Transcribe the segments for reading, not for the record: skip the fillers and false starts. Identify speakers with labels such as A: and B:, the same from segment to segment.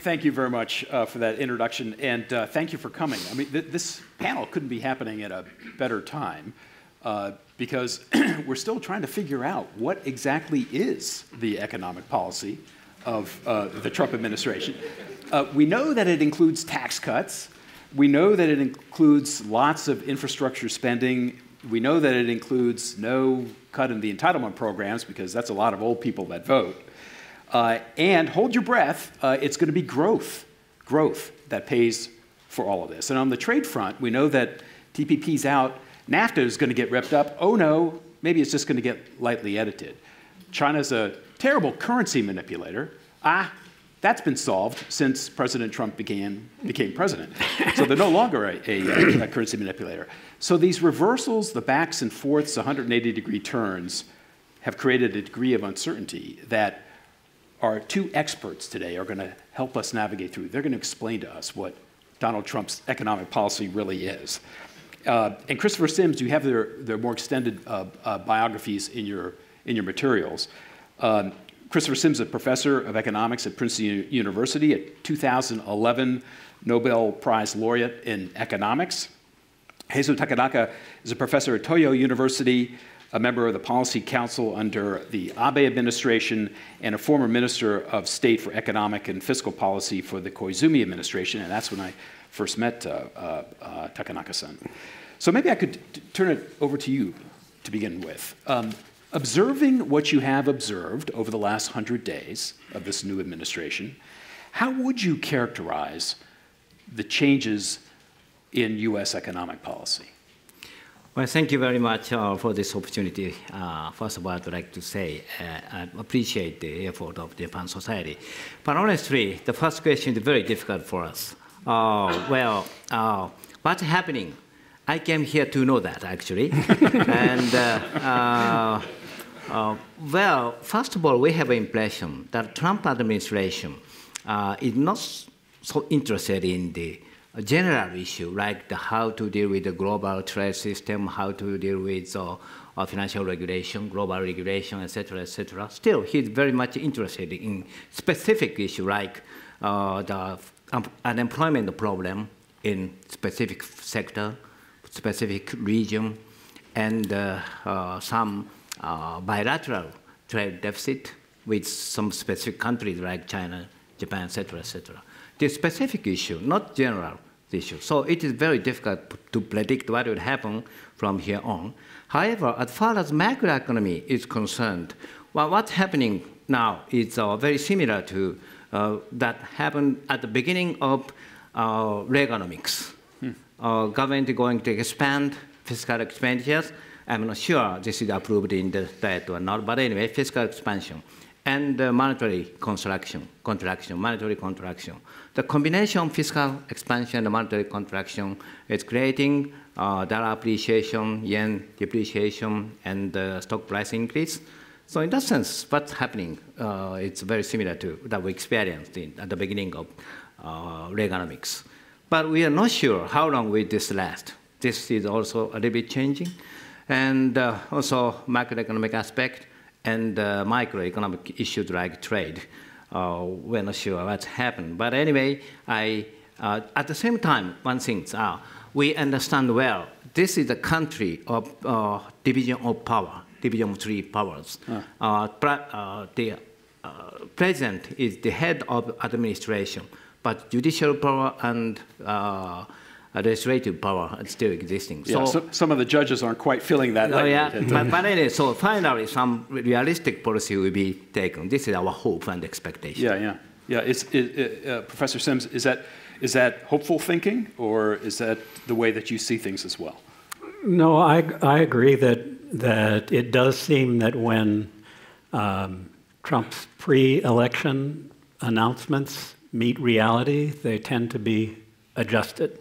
A: Thank you very much for that introduction, and thank you for coming. I mean, this panel couldn't be happening at a better time because we're still trying to figure out what exactly is the economic policy of the Trump administration. We know that it includes tax cuts. We know that it includes lots of infrastructure spending. We know that it includes no cut in the entitlement programs because that's a lot of old people that vote. And hold your breath, it's going to be growth that pays for all of this. And on the trade front, we know that TPP's out, NAFTA is going to get ripped up. Oh no, maybe it's just going to get lightly edited. China's a terrible currency manipulator. That's been solved since President Trump became president. So they're no longer a currency manipulator. So these reversals, the backs and forths, 180-degree turns, have created a degree of uncertainty that our two experts today are going to help us navigate through. They're going to explain to us what Donald Trump's economic policy really is. And Christopher Sims, you have their more extended biographies in your materials. Christopher Sims is a professor of economics at Princeton University, a 2011 Nobel Prize laureate in economics. Heizo Takanaka is a professor at Toyo University, a member of the Policy Council under the Abe administration, and a former Minister of State for Economic and Fiscal Policy for the Koizumi administration, and that's when I first met Takanaka-san. So maybe I could turn it over to you to begin with. Observing what you have observed over the last 100 days of this new administration, how would you characterize the changes in U.S. economic policy?
B: Well, thank you very much for this opportunity. First of all, I'd like to say I appreciate the effort of the Japan Society. But honestly, the first question is very difficult for us. What's happening? I came here to know that, actually. And, well, first of all, we have an impression that Trump administration is not so interested in the general issue, like how to deal with the global trade system, how to deal with financial regulation, global regulation, et cetera, et cetera. Still, he's very much interested in specific issue like the unemployment problem in specific sector, specific region, and some bilateral trade deficit with some specific countries like China, Japan, et cetera, et cetera. The specific issue, not general issue. So it is very difficult to predict what will happen from here on. However, as far as macroeconomy is concerned, well, what's happening now is very similar to that happened at the beginning of Reaganomics. Government going to expand fiscal expenditures. I'm not sure this is approved in the diet or not, but anyway, fiscal expansion. And monetary contraction. The combination of fiscal expansion and monetary contraction is creating dollar appreciation, yen depreciation, and stock price increase. So in that sense, what's happening, it's very similar to that we experienced at the beginning of Reaganomics. But we are not sure how long will this last. This is also a little bit changing. And also macroeconomic aspect, and microeconomic issues like trade. We're not sure what's happened. But anyway, at the same time, one thing, we understand well, this is a country of division of power, division of three powers. The president is the head of administration, but judicial power and legislative power are still existing.
A: Yeah, so some of the judges aren't quite feeling that.
B: But anyway, so finally, some realistic policy will be taken. This is our hope and expectation.
A: Professor Sims, is that hopeful thinking, or is that the way that you see things as well?
C: No, I agree that it does seem that when Trump's pre-election announcements meet reality, they tend to be adjusted.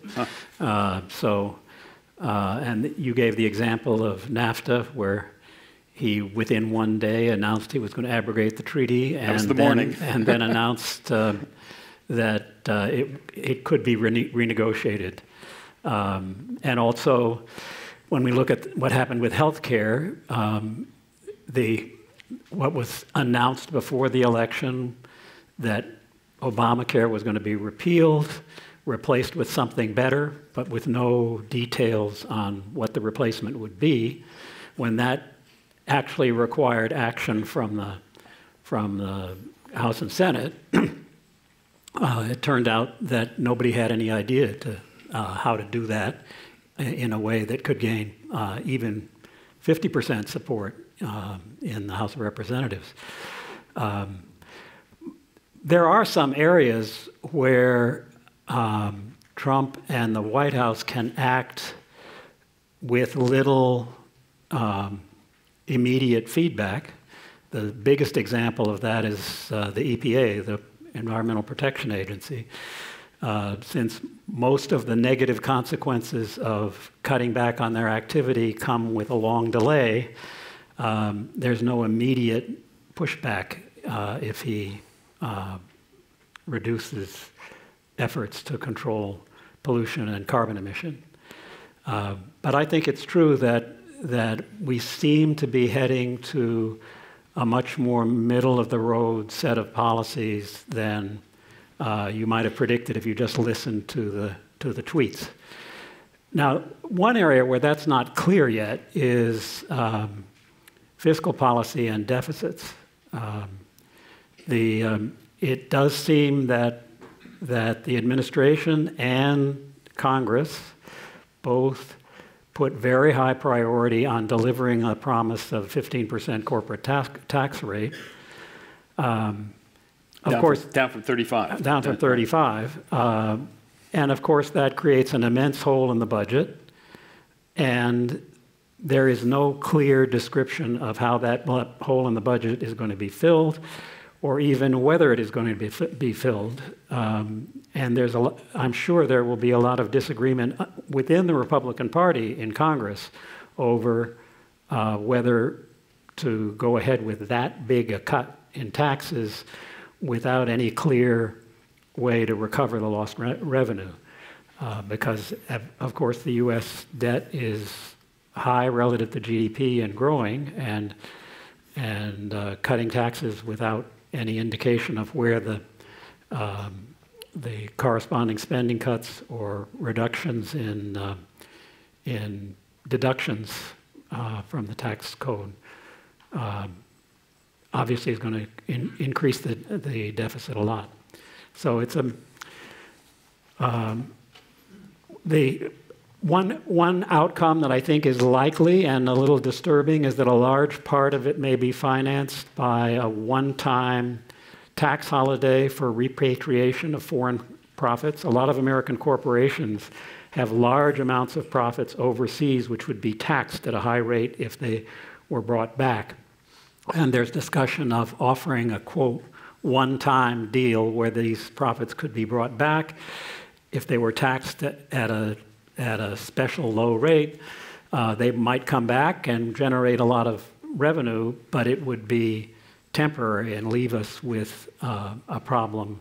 C: And you gave the example of NAFTA, where he, within one day, announced he was going to abrogate the treaty, and then announced that it could be renegotiated. And also, when we look at what happened with healthcare, what was announced before the election, that Obamacare was going to be repealed, replaced with something better, but with no details on what the replacement would be, when that actually required action from the House and Senate, it turned out that nobody had any idea how to do that in a way that could gain even 50% support in the House of Representatives. There are some areas where Trump and the White House can act with little immediate feedback. The biggest example of that is the EPA, the Environmental Protection Agency. Since most of the negative consequences of cutting back on their activity come with a long delay, there's no immediate pushback if he reduces efforts to control pollution and carbon emission. But I think it's true that we seem to be heading to a much more middle-of-the-road set of policies than you might have predicted if you just listened to the tweets. Now, one area where that's not clear yet is fiscal policy and deficits. It does seem that the administration and Congress both put very high priority on delivering a promise of 15% corporate tax rate. Of course,
A: down from 35.
C: Down from 35. And of course, that creates an immense hole in the budget. And there is no clear description of how that hole in the budget is going to be filled, or even whether it is going to be filled. And I'm sure there will be a lot of disagreement within the Republican Party in Congress over whether to go ahead with that big a cut in taxes without any clear way to recover the lost revenue. Because, of course, the U.S. debt is high relative to GDP and growing, and cutting taxes without any indication of where the corresponding spending cuts or reductions in deductions from the tax code obviously is going to increase the deficit a lot. So it's the one outcome that I think is likely and a little disturbing is that a large part of it may be financed by a one-time tax holiday for repatriation of foreign profits. A lot of American corporations have large amounts of profits overseas which would be taxed at a high rate if they were brought back. And there's discussion of offering a, quote, one-time deal where these profits could be brought back. If they were taxed at a special low rate, they might come back and generate a lot of revenue, but it would be temporary and leave us with a problem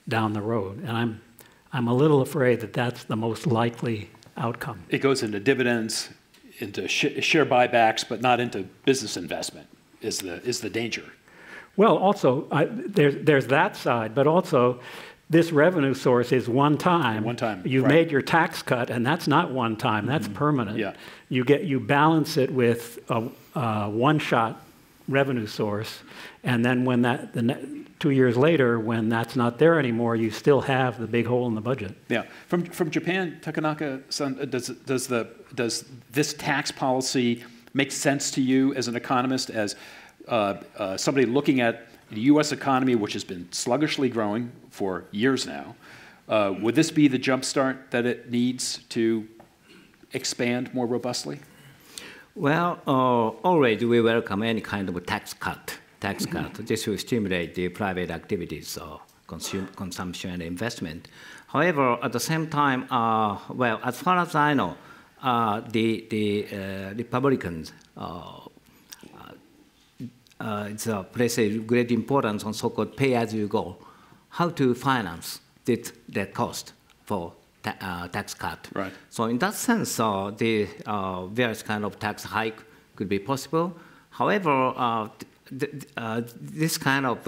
C: down the road. And I'm a little afraid that that's the most likely outcome.
A: It goes into dividends, into share buybacks, but not into business investment is the danger.
C: Well, also, there's that side, but also this revenue source is one time.
A: One time.
C: You've
A: right.
C: made your tax cut, and that's not one time. That's permanent.
A: Yeah.
C: You balance it with a one-shot revenue source, and then when 2 years later, when that's not there anymore, you still have the big hole in the budget.
A: Yeah. From Japan, Takanaka-san, does this tax policy make sense to you as an economist, as somebody looking at the U.S. economy, which has been sluggishly growing for years now? Would this be the jumpstart that it needs to expand more robustly?
B: Well, already we welcome any kind of tax cut. This will stimulate the private activities, consumption and investment. However, at the same time, well, as far as I know, the Republicans place great importance on so-called pay-as-you-go, how to finance the cost for tax cut.
A: Right.
B: So in that sense, the various kind of tax hike could be possible. However, this kind of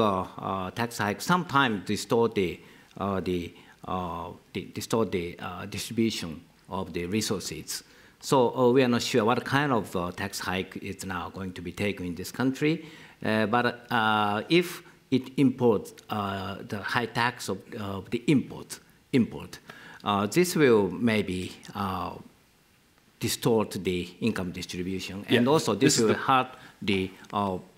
B: tax hike sometimes distort the distribution of the resources. So we are not sure what kind of tax hike is now going to be taken in this country. But if it imports the high tax of the import, this will maybe distort the income distribution, and also this will hurt the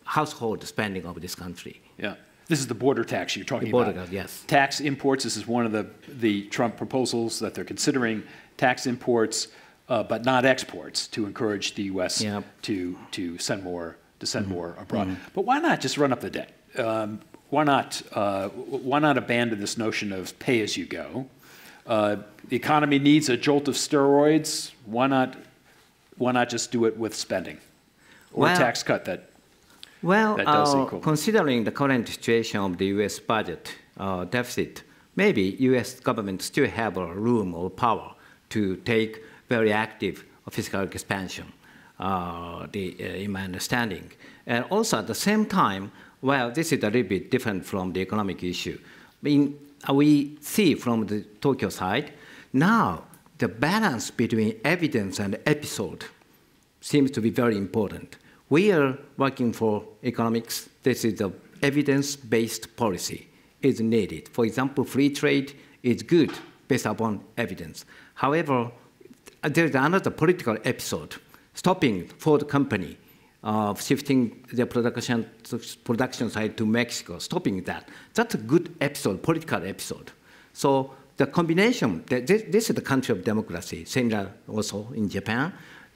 B: household spending of this country.
A: Yeah. This is the border tax you're talking about.
B: Border, yes.
A: Tax imports, this is one of the Trump proposals that they're considering, tax imports, but not exports, to encourage the U.S. to send more abroad. Mm-hmm. But why not just run up the debt? Why not abandon this notion of pay as you go? The economy needs a jolt of steroids. Why not just do it with spending, or a tax cut that does equal?
B: Considering the current situation of the U.S. budget deficit, maybe U.S. government still have a room or power to take very active fiscal expansion, in my understanding. And also at the same time, well, this is a little bit different from the economic issue. We see from the Tokyo side, now the balance between evidence and episode seems to be very important. We are working for economics. This is the evidence-based policy is needed. For example, free trade is good based upon evidence. However, there's another political episode, stopping Ford company shifting their production side to Mexico, stopping that. That's a good episode, political episode. So the combination, this is the country of democracy, similar also in Japan.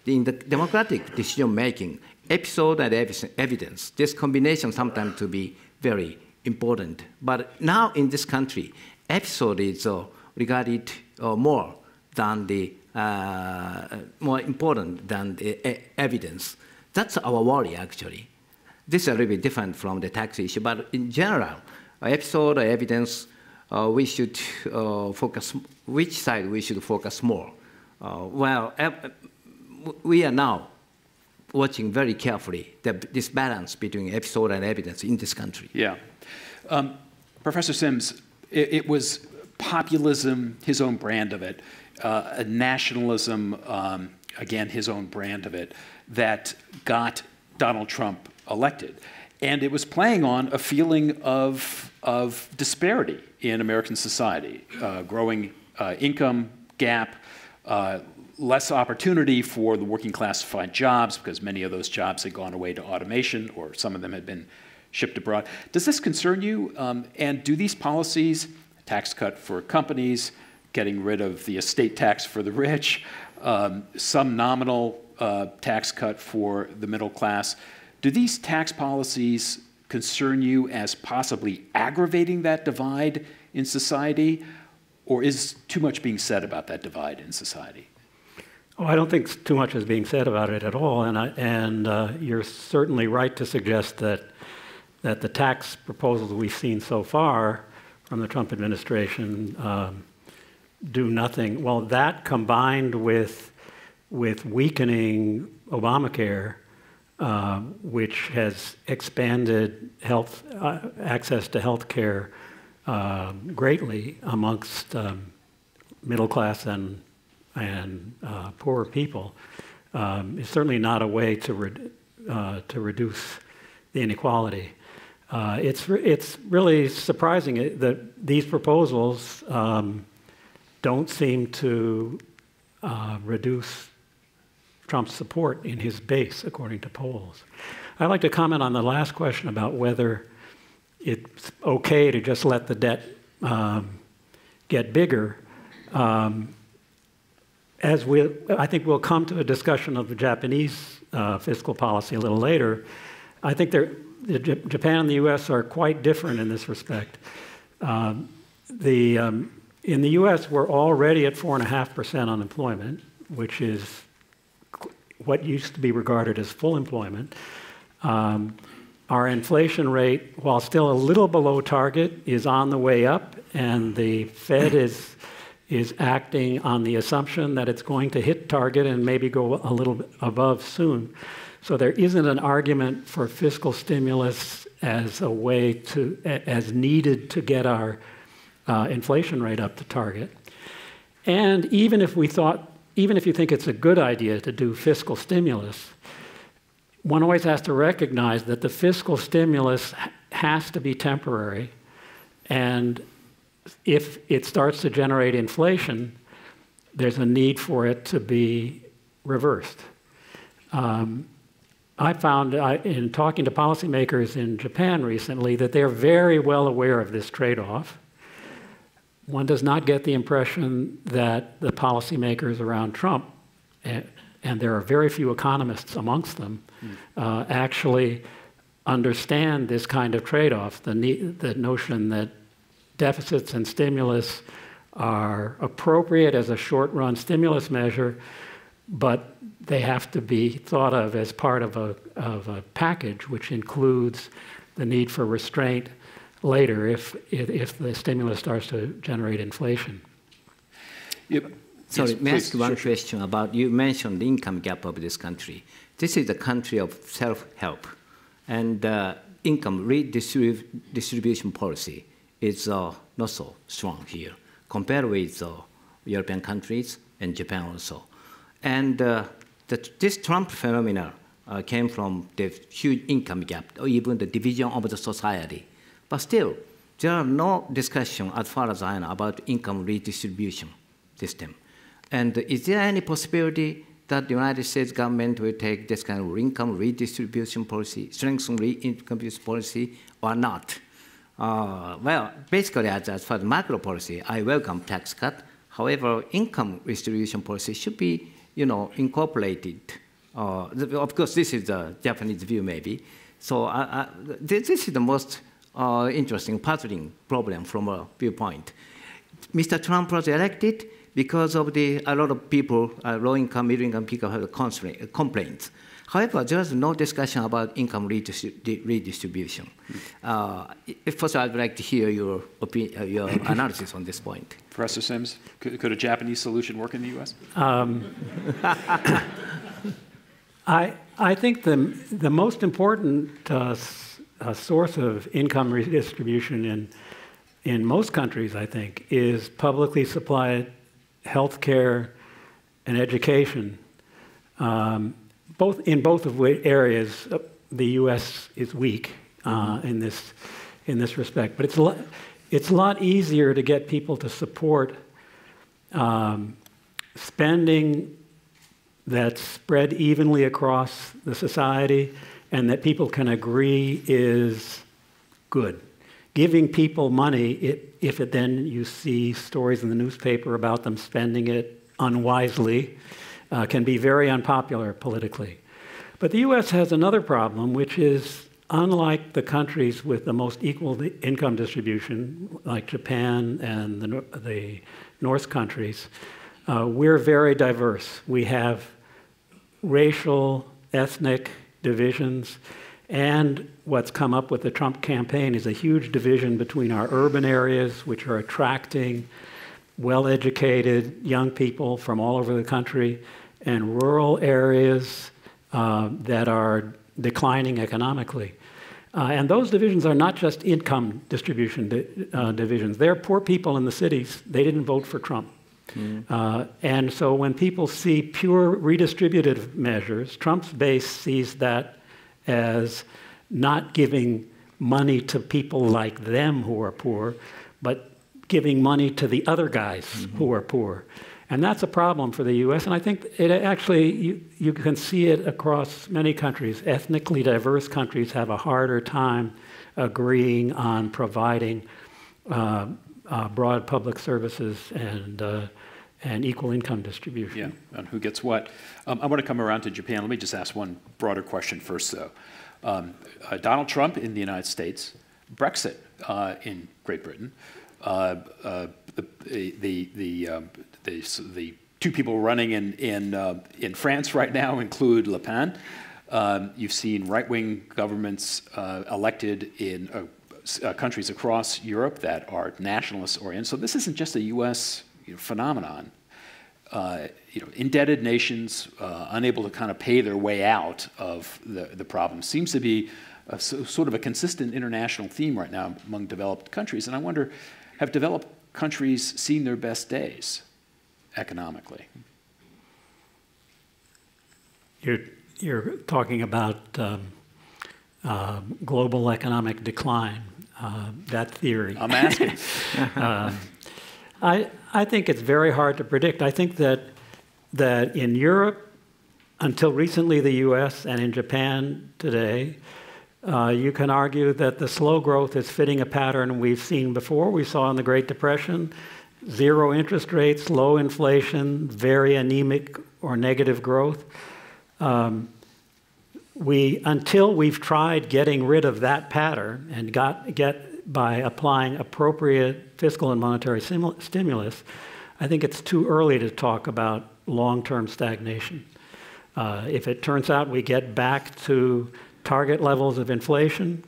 B: In the democratic decision-making, episode and evidence, this combination sometimes to be very important. But now in this country, episode is regarded more important than the evidence. That's our worry, actually. This is a little bit different from the tax issue, but in general, episode or evidence, we should focus, which side we should focus more? We are now watching very carefully this balance between episode and evidence in this country.
A: Yeah. Professor Sims, it was populism, his own brand of it, nationalism, again, his own brand of it, that got Donald Trump elected. And it was playing on a feeling of disparity in American society, growing income gap, less opportunity for the working class to find jobs because many of those jobs had gone away to automation or some of them had been shipped abroad. Does this concern you? And do these policies, tax cut for companies, getting rid of the estate tax for the rich, some nominal tax cut for the middle class, do these tax policies concern you as possibly aggravating that divide in society, or is too much being said about that divide in society?
C: Oh, I don't think too much is being said about it at all, and you're certainly right to suggest that the tax proposals we've seen so far from the Trump administration do nothing. Well, that combined with weakening Obamacare, which has expanded health access to health care greatly amongst middle class and poorer people, is certainly not a way to reduce the inequality. It's really surprising that these proposals don't seem to reduce Trump's support in his base, according to polls. I'd like to comment on the last question about whether it's okay to just let the debt get bigger. I think we'll come to a discussion of the Japanese fiscal policy a little later. I think Japan and the U.S. are quite different in this respect. In the U.S., we're already at 4.5% unemployment, which is what used to be regarded as full employment. Our inflation rate, while still a little below target, is on the way up, and the Fed is acting on the assumption that it's going to hit target and maybe go a little bit above soon. So there isn't an argument for fiscal stimulus as a way to, as needed to get our inflation rate up to target. And even if you think it's a good idea to do fiscal stimulus, one always has to recognize that the fiscal stimulus has to be temporary, and if it starts to generate inflation, there's a need for it to be reversed. I found in talking to policymakers in Japan recently that they're very well aware of this trade-off. One does not get the impression that the policymakers around Trump, and there are very few economists amongst them, actually understand this kind of trade-off, the notion that deficits and stimulus are appropriate as a short-run stimulus measure, but they have to be thought of as part of a package which includes the need for restraint later if the stimulus starts to generate inflation.
B: Yep. Sorry, may I ask one question about, you mentioned the income gap of this country. This is a country of self-help, and income redistribution policy is not so strong here, compared with European countries and Japan also. And this Trump phenomenon came from the huge income gap, or even the division of the society. But still, there are no discussion, as far as I know, about income redistribution system. And is there any possibility that the United States government will take this kind of income redistribution policy, strengthen income policy, or not? Well, basically, as far as macro policy, I welcome tax cut. However, income distribution policy should be, incorporated. Of course, this is the Japanese view, maybe. So this is the most interesting, puzzling problem from a viewpoint. Mr. Trump was elected because of a lot of people, low-income, middle-income people have complaints. However, there's no discussion about income redistribution. First, I'd like to hear your analysis on this point.
A: Professor Sims, could a Japanese solution work in the U.S.?
C: I think the most important source of income redistribution in most countries, I think, is publicly supplied health care and education. In both of which areas, the U.S. is weak in this respect. But it's a lot easier to get people to support spending that's spread evenly across the society and that people can agree is good. Giving people money, if then you see stories in the newspaper about them spending it unwisely, can be very unpopular politically. But the U.S. has another problem, which is, unlike the countries with the most equal income distribution, like Japan and the North countries, we're very diverse. We have racial, ethnic divisions, and what's come up with the Trump campaign is a huge division between our urban areas, which are attracting well-educated young people from all over the country, and rural areas that are declining economically. And those divisions are not just income distribution divisions. They're poor people in the cities. They didn't vote for Trump. And so when people see pure redistributive measures, Trump's base sees that as not giving money to people like them who are poor, but giving money to the other guys who are poor. And that's a problem for the U.S., and I think it actually, you can see it across many countries. Ethnically diverse countries have a harder time agreeing on providing broad public services and equal income distribution.
A: Yeah, and who gets what. I want to come around to Japan. Let me just ask one broader question first, though. Donald Trump in the United States, Brexit in Great Britain, the two people running in France right now include Le Pen. You've seen right-wing governments elected in countries across Europe that are nationalist-oriented. So this isn't just a U.S. phenomenon. indebted nations unable to kind of pay their way out of the problem seems to be sort of a consistent international theme right now among developed countries. And I wonder, have developed countries seen their best days economically?
C: You're talking about global economic decline, that theory.
A: I'm asking.
C: I think it's very hard to predict. I think that in Europe, until recently the U.S., and in Japan today, you can argue that the slow growth is fitting a pattern we've seen before. We saw in the Great Depression, zero interest rates, low inflation, very anemic or negative growth. Until we've tried getting rid of that pattern and by applying appropriate fiscal and monetary stimulus, I think it's too early to talk about long-term stagnation. If it turns out we get back to target levels of inflation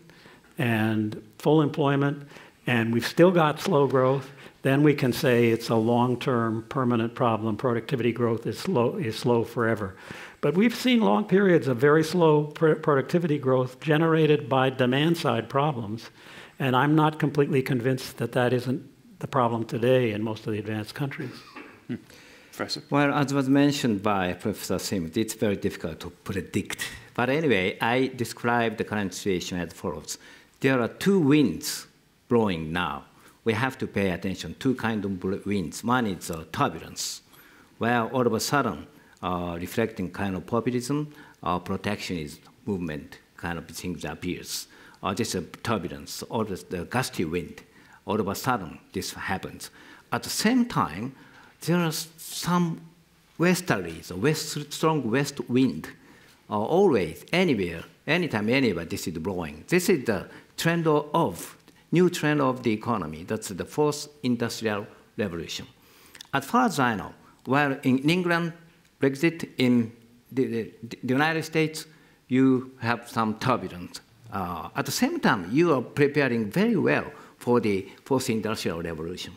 C: and full employment, and we've still got slow growth, then we can say it's a long-term permanent problem. Productivity growth is slow forever. But we've seen long periods of very slow productivity growth generated by demand-side problems, and I'm not completely convinced that that isn't the problem today in most of the advanced countries.
A: Professor?
B: Well, as was mentioned by Professor Sims, it's very difficult to predict. But anyway, I describe the current situation as follows. There are two winds blowing now. We have to pay attention to two kinds of winds. One is turbulence, where all of a sudden, reflecting kind of populism, protectionist movement kind of things appears. This is turbulence, or the gusty wind. All of a sudden, this happens. At the same time, there are some westerlies, strong west wind, always, anywhere, anytime, anywhere, this is blowing. This is the trend new trend of the economy. That's the fourth industrial revolution. As far as I know, while in England, Brexit, in the United States, you have some turbulence. At the same time, you are preparing very well for the fourth industrial revolution.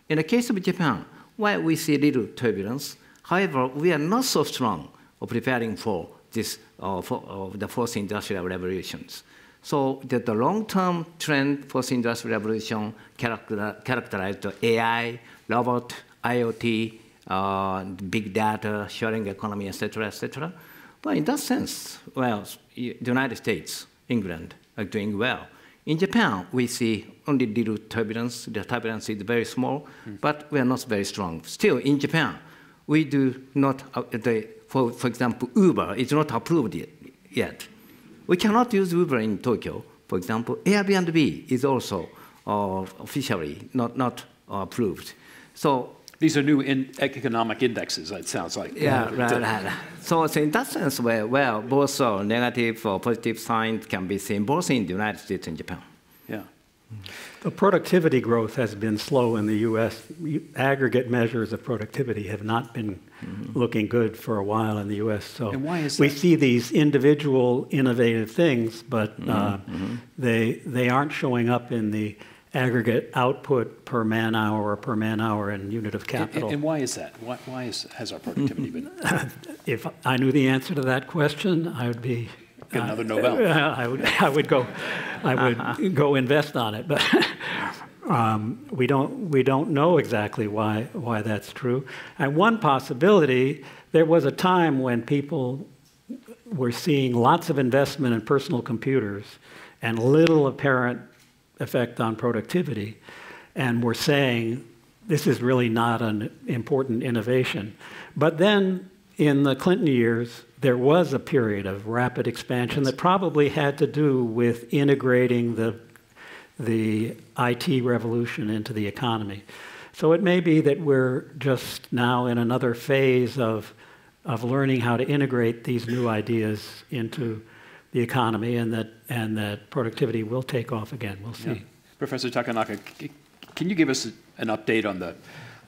B: In the case of Japan, while we see little turbulence, however, we are not so strong of preparing for this, the fourth industrial revolutions. So the long-term trend fourth industrial revolution characterized AI, robot, IoT, big data, sharing economy, et cetera, But in that sense, well, the United States, England are doing well. In Japan, we see only little turbulence. The turbulence is very small, but we are not very strong. Still, in Japan, we do not, for example, Uber is not approved yet. We cannot use Uber in Tokyo. For example, Airbnb is also officially not approved. So
A: these are new economic indexes, it sounds like.
B: Yeah, right. So in that sense, well, both negative or positive signs can be seen both in the United States and Japan.
A: Yeah.
C: The productivity growth has been slow in the U.S. Aggregate measures of productivity have not been looking good for a while in the U.S. So
A: and why is
C: we
A: that?
C: see these individual innovative things, but they aren't showing up in the aggregate output per man hour or per man hour and unit of capital.
A: And why is that? Why has our productivity been?
C: If I knew the answer to that question, I would be
A: get another Nobel.
C: I would go invest on it, but we don't know exactly why that's true. And one possibility, there was a time when people were seeing lots of investment in personal computers and little apparent effect on productivity, and we're saying this is really not an important innovation. But then in the Clinton years, there was a period of rapid expansion that probably had to do with integrating the IT revolution into the economy. So it may be that we're just now in another phase of learning how to integrate these new ideas into the economy, and that productivity will take off again. We'll see.
A: Yeah. Professor Takanaka, can you give us an update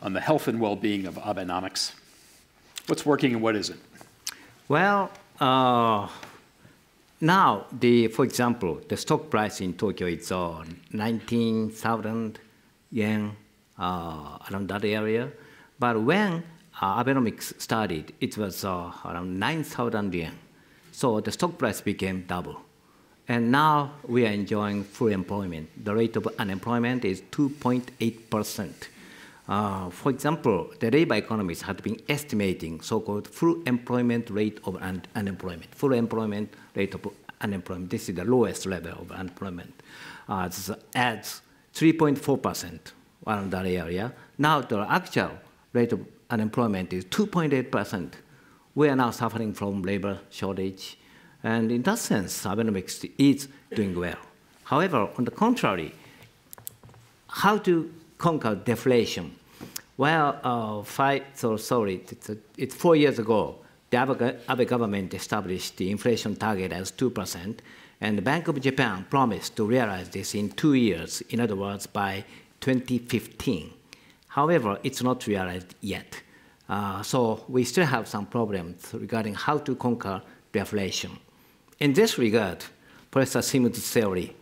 A: on the health and well-being of Abenomics? What's working and what isn't? Well,
B: now, for example, the stock price in Tokyo is 19,000 yen, around that area. But when Abenomics started, it was around 9,000 yen. So the stock price became double. And now we are enjoying full employment. The rate of unemployment is 2.8%. For example, the labor economists have been estimating so-called full employment rate of unemployment. Full employment rate of unemployment. This is the lowest level of unemployment. This adds 3.4% around that area. Now the actual rate of unemployment is 2.8%. We are now suffering from labor shortage. And in that sense, Abenomics is doing well. However, on the contrary, how to conquer deflation? Well, it's 4 years ago, the Abe government established the inflation target as 2%, and the Bank of Japan promised to realize this in 2 years, in other words, by 2015. However, it's not realized yet. So we still have some problems regarding how to conquer deflation. In this regard, Professor Sim's theory,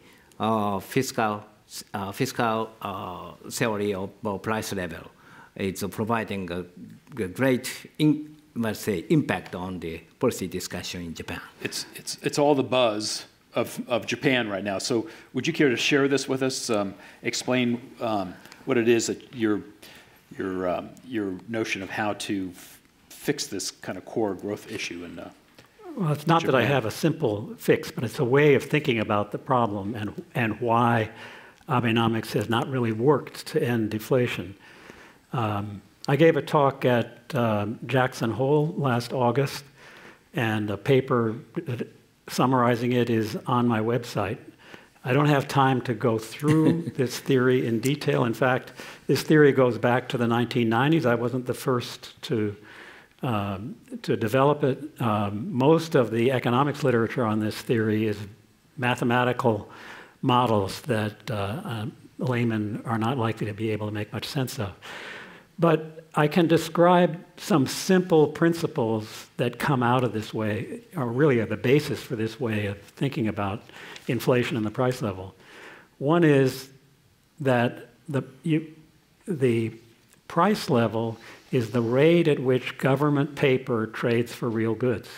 B: fiscal theory of price level, is providing a great, impact on the policy discussion in Japan.
A: It's all the buzz of Japan right now. So would you care to share this with us? Explain what it is that your notion of how to fix this kind of core growth issue in
C: Well, it's not
A: Japan.
C: that I have a simple fix, but it's a way of thinking about the problem and why Abenomics has not really worked to end deflation. I gave a talk at Jackson Hole last August, and a paper summarizing it is on my website. I don't have time to go through this theory in detail. In fact, this theory goes back to the 1990s. I wasn't the first to develop it. Most of the economics literature on this theory is mathematical models that laymen are not likely to be able to make much sense of. But I can describe some simple principles that come out of this way, or really are the basis for this way of thinking about inflation and the price level. One is that the price level is the rate at which government paper trades for real goods.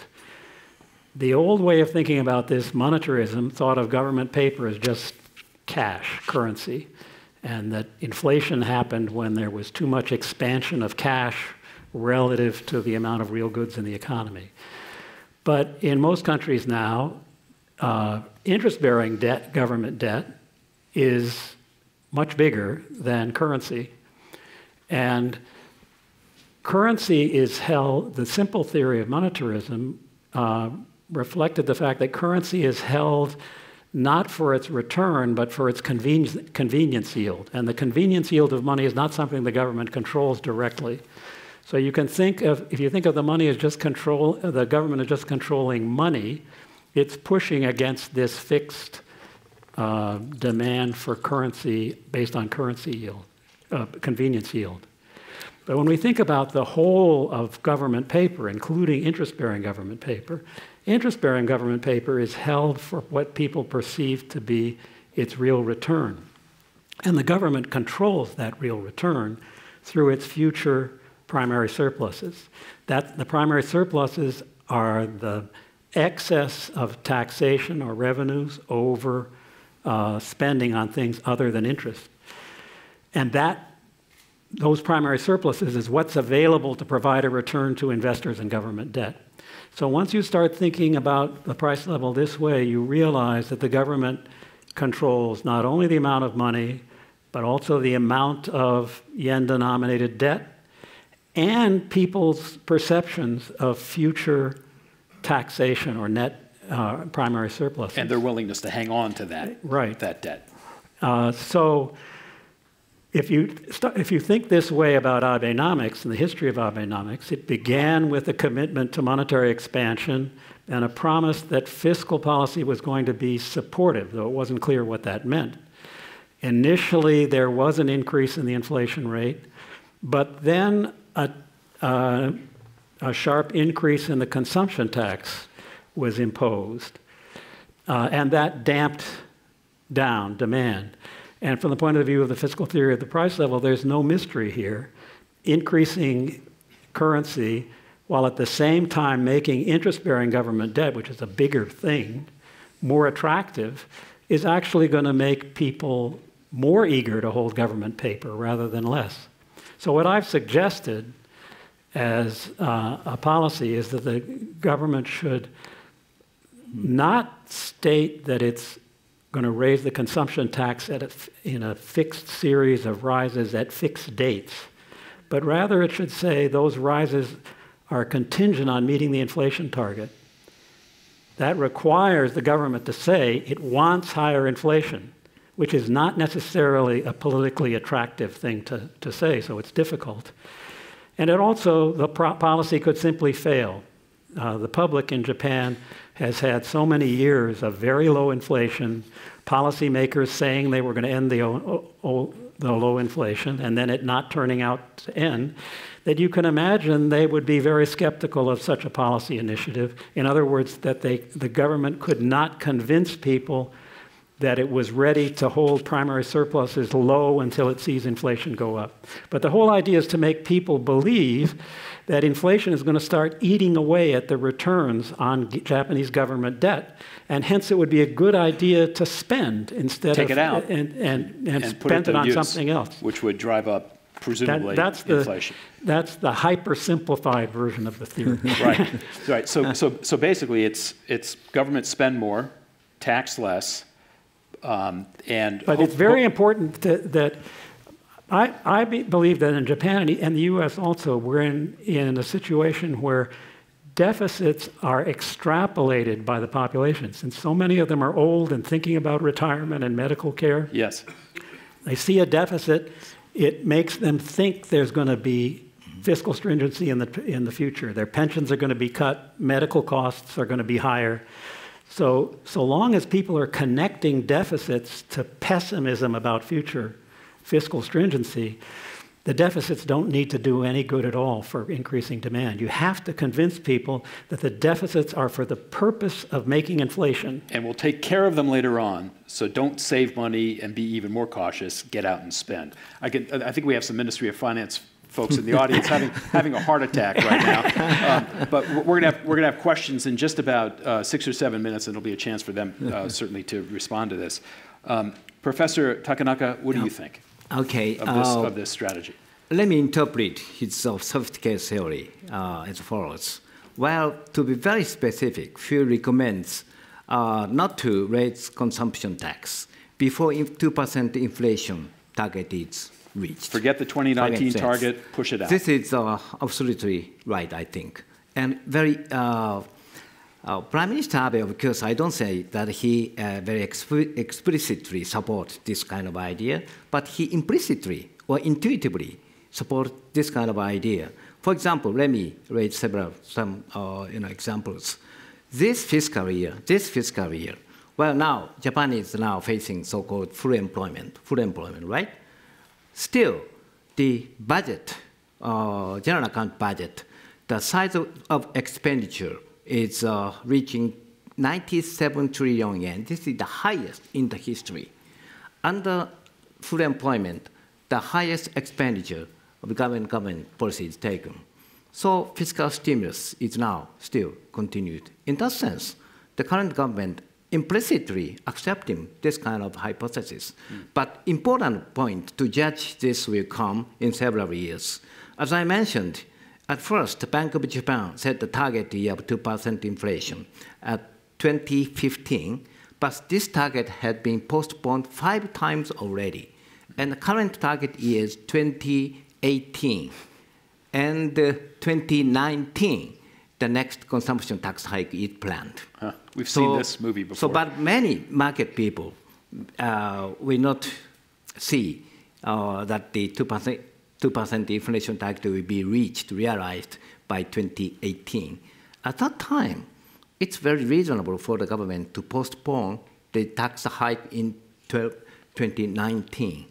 C: The old way of thinking about this, monetarism, thought of government paper as just cash, currency, and that inflation happened when there was too much expansion of cash relative to the amount of real goods in the economy. But in most countries now, interest-bearing debt, government debt, is much bigger than currency. And currency is held, the simple theory of monetarism reflected the fact that currency is held not for its return, but for its convenience yield. And the convenience yield of money is not something the government controls directly. So you can think of, if you think of the money as just the government is just controlling money, it's pushing against this fixed demand for currency based on currency yield, convenience yield. But when we think about the whole of government paper, including interest-bearing government paper is held for what people perceive to be its real return. And the government controls that real return through its future primary surpluses. The primary surpluses are the excess of taxation or revenues over spending on things other than interest. And those primary surpluses is what's available to provide a return to investors in government debt. So once you start thinking about the price level this way, you realize that the government controls not only the amount of money, but also the amount of yen-denominated debt and people's perceptions of future taxation or net primary surplus.
A: And their willingness to hang on to that,
C: right.
A: that debt.
C: So if you think this way about Abenomics and the history of Abenomics, it began with a commitment to monetary expansion and a promise that fiscal policy was going to be supportive, though it wasn't clear what that meant. Initially, there was an increase in the inflation rate, but then a sharp increase in the consumption tax was imposed, and that damped down demand. And from the point of view of the fiscal theory of the price level, there's no mystery here. Increasing currency while at the same time making interest-bearing government debt, which is a bigger thing, more attractive, is actually going to make people more eager to hold government paper rather than less. So what I've suggested as a policy is that the government should not state that it's going to raise the consumption tax in a fixed series of rises at fixed dates, but rather it should say those rises are contingent on meeting the inflation target. That requires the government to say it wants higher inflation, which is not necessarily a politically attractive thing to say, so it's difficult. And it also, the policy could simply fail. The public in Japan has had so many years of very low inflation, policymakers saying they were going to end the low inflation, and then it not turning out to end, that you can imagine they would be very skeptical of such a policy initiative. In other words, that the government could not convince people that it was ready to hold primary surpluses low until it sees inflation go up. But the whole idea is to make people believe that inflation is going to start eating away at the returns on Japanese government debt, and hence it would be a good idea to spend instead
A: Take it out
C: and spend it on something else,
A: which would drive up presumably inflation.
C: That's the hyper-simplified version of the theory.
A: Right. Right. So basically, it's government spend more, tax less. But
C: it's very important that I believe that in Japan and the U.S. also, we're in a situation where deficits are extrapolated by the population. Since so many of them are old and thinking about retirement and medical care,
A: yes,
C: they see a deficit, it makes them think there's going to be fiscal stringency in the future. Their pensions are going to be cut, medical costs are going to be higher. So long as people are connecting deficits to pessimism about future fiscal stringency, the deficits don't need to do any good at all for increasing demand. You have to convince people that the deficits are for the purpose of making inflation.
A: And we'll take care of them later on, so don't save money and be even more cautious, get out and spend. I think we have some Ministry of Finance folks in the audience having a heart attack right now. But we're gonna have questions in just about 6 or 7 minutes, and there'll be a chance for them certainly to respond to this. Professor Takanaka, what do you think of this strategy?
B: Let me interpret his sophisticated theory as follows. Well, to be very specific, Phil recommends not to raise consumption tax before 2% inflation target is reached.
A: Forget the 2019 target, push it out.
B: This is absolutely right, I think. And very, Prime Minister Abe, of course, I don't say that he very explicitly supports this kind of idea, but he implicitly or intuitively supports this kind of idea. For example, let me raise some examples. This fiscal year, well, now Japan is now facing so-called full employment, right? Still, the budget, general account budget, the size of expenditure is reaching 97 trillion yen. This is the highest in the history. Under full employment, the highest expenditure of the government policy is taken. So fiscal stimulus is now still continued. In that sense, the current government implicitly accepting this kind of hypothesis. But important point to judge this will come in several years. As I mentioned, at first, the Bank of Japan set the target year of 2% inflation at 2015, but this target had been postponed 5 times already. And the current target year is 2018. And 2019, the next consumption tax hike is planned.
A: We've seen this movie before.
B: But many market people will not see that the 2% inflation target will be realized by 2018. At that time, it's very reasonable for the government to postpone the tax hike in 2019.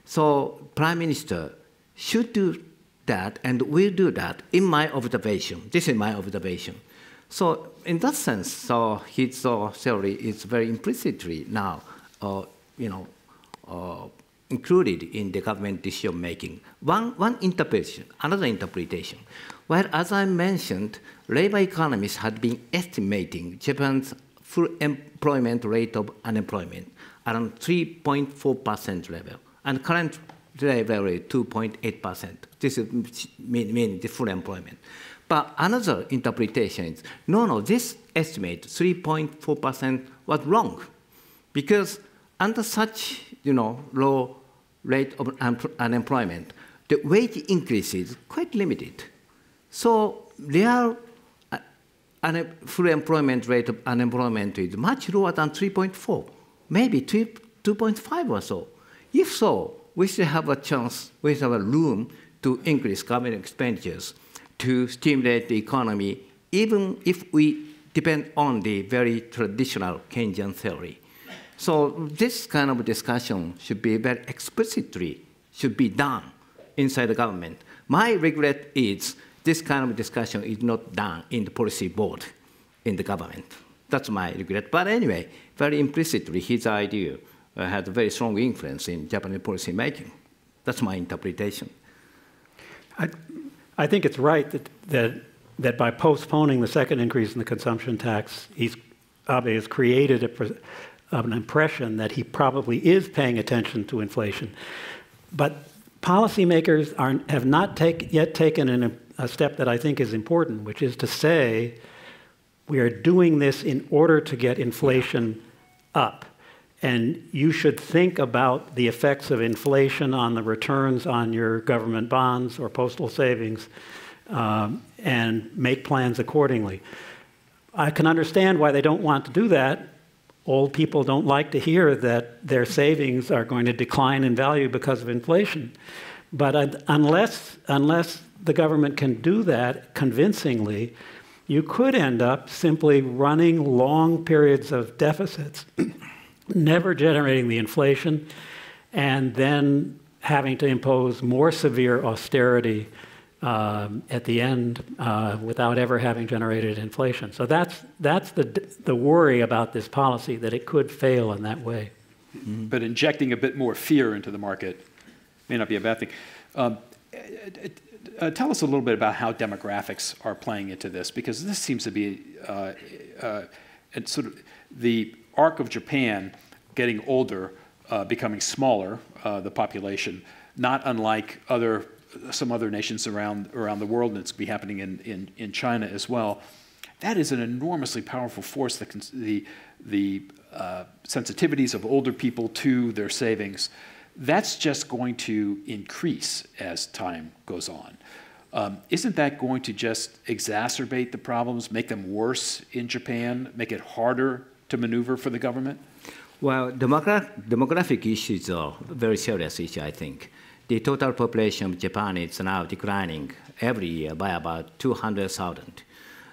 B: So Prime Minister should do that and will do that in my observation. This is my observation. So in that sense, his theory is very implicitly now, included in the government decision making. One interpretation, another interpretation. Well, as I mentioned, labor economists had been estimating Japan's full employment rate of unemployment around 3.4% level, and current level is 2.8%. This is mean the full employment. But another interpretation is, no, this estimate, 3.4%, was wrong, because under such, low rate of unemployment, the wage increase is quite limited. So real full employment rate of unemployment is much lower than 3.4, maybe 2.5 or so. If so, we still have a chance, we have a room to increase government expenditures to stimulate the economy, even if we depend on the very traditional Keynesian theory. So this kind of discussion should be very explicitly should be done inside the government. My regret is this kind of discussion is not done in the policy board in the government. That's my regret. But anyway, very implicitly, his idea had a very strong influence in Japanese policy making. That's my interpretation.
C: I think it's right that by postponing the second increase in the consumption tax, Abe has created an impression that he probably is paying attention to inflation. But policymakers have not yet taken a step that I think is important, which is to say we are doing this in order to get inflation up. And you should think about the effects of inflation on the returns on your government bonds or postal savings and make plans accordingly. I can understand why they don't want to do that. Old people don't like to hear that their savings are going to decline in value because of inflation. But unless the government can do that convincingly, you could end up simply running long periods of deficits, never generating the inflation, and then having to impose more severe austerity at the end without ever having generated inflation. So that's the worry about this policy, that it could fail in that way.
A: But injecting a bit more fear into the market may not be a bad thing. Tell us a little bit about how demographics are playing into this, because this seems to be sort of the arc of Japan getting older, becoming smaller, the population, not unlike some other nations around the world, and it's be happening in China as well. That is an enormously powerful force. The sensitivities of older people to their savings, that's just going to increase as time goes on. Isn't that going to just exacerbate the problems, make them worse in Japan, make it harder to maneuver for the government?
B: Well, demographic issues are a very serious issue, I think. The total population of Japan is now declining every year by about 200,000.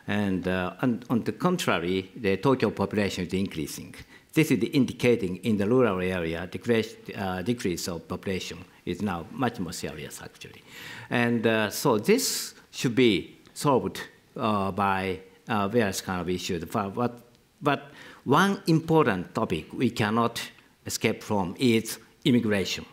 B: And on the contrary, the Tokyo population is increasing. This is indicating in the rural area, decrease of population is now much more serious, actually. And so this should be solved by various kind of issues. But one important topic we cannot escape from is immigration,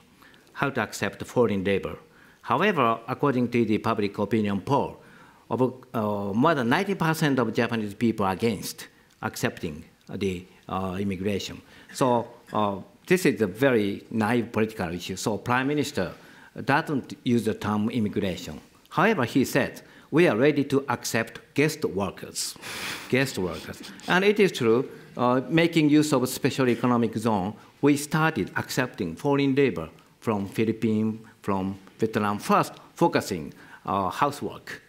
B: how to accept foreign labor. However, according to the public opinion poll, more than 90% of Japanese people are against accepting the immigration. So this is a very naive political issue. So Prime Minister doesn't use the term immigration. However, he said, we are ready to accept guest workers. And it is true, making use of a special economic zone, we started accepting foreign labor from Philippines, from Vietnam, first focusing housework,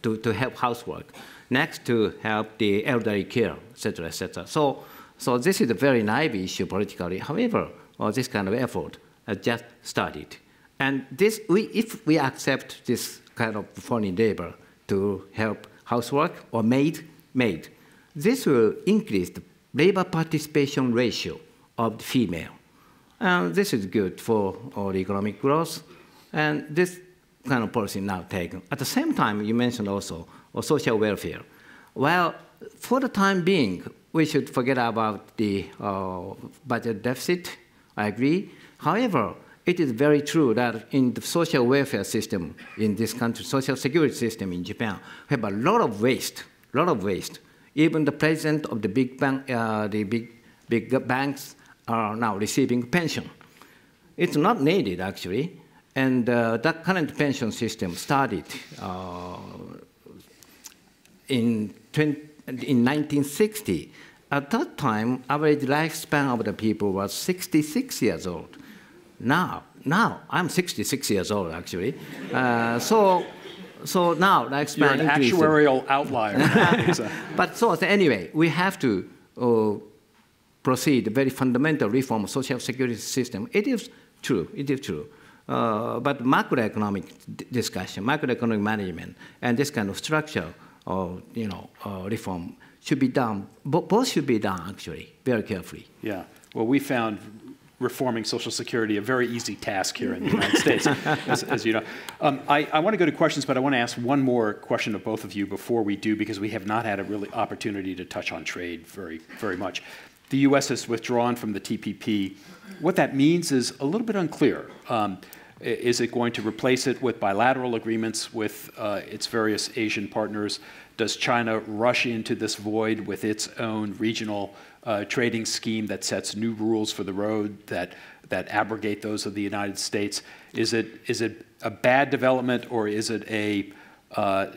B: to help housework. Next, to help the elderly care, et cetera, et cetera. So this is a very naive issue politically. However, this kind of effort has just started. And if we accept this kind of foreign labor to help housework or maid, this will increase the labor participation ratio of the female. And this is good for all economic growth. And this kind of policy now taken. At the same time, you mentioned also social welfare. Well, for the time being, we should forget about the budget deficit. I agree. However, it is very true that in the social welfare system in this country, social security system in Japan, we have a lot of waste, Even the president of the big banks are now receiving pension. It's not needed, actually. And that current pension system started in 1960. At that time, average lifespan of the people was 66 years old. Now I'm 66 years old, actually. So now lifespan
A: You're an actuarial outlier.
B: But anyway, we have to proceed a very fundamental reform of social security system. It is true. But macroeconomic discussion, macroeconomic management, and this kind of structure or reform should be done. Both should be done actually very carefully.
A: Yeah. Well, we found reforming Social Security a very easy task here in the United States, as you know. I want to go to questions, but I want to ask one more question of both of you before we do, because we have not had a really opportunity to touch on trade very much. The U.S. has withdrawn from the TPP. What that means is a little bit unclear. Is it going to replace it with bilateral agreements with its various Asian partners? Does China rush into this void with its own regional trading scheme that sets new rules for the road that abrogate those of the United States? Is it a bad development, or is it a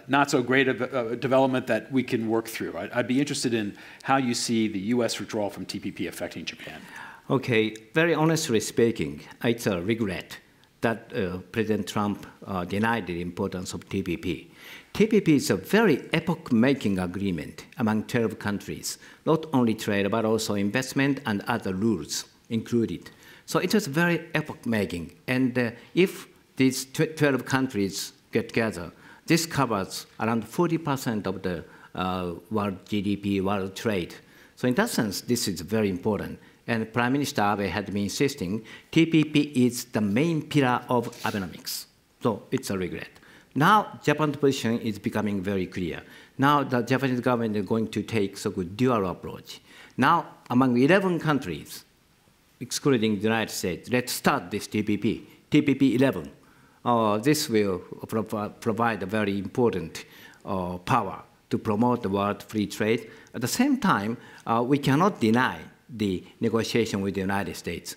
A: not so great a development that we can work through? I'd be interested in how you see the U.S. withdrawal from TPP affecting Japan.
B: Okay, very honestly speaking, it's a regret that President Trump denied the importance of TPP. TPP is a very epoch-making agreement among 12 countries, not only trade, but also investment and other rules included. So it was very epoch-making. And if these 12 countries get together, this covers around 40% of the world GDP, world trade. So in that sense, this is very important. And Prime Minister Abe had been insisting TPP is the main pillar of Abenomics. So it's a regret. Now, Japan's position is becoming very clear. Now, the Japanese government is going to take so-called dual approach. Now, among 11 countries, excluding the United States, let's start this TPP, TPP 11. This will provide a very important power to promote the world free trade. At the same time, we cannot deny the negotiation with the United States.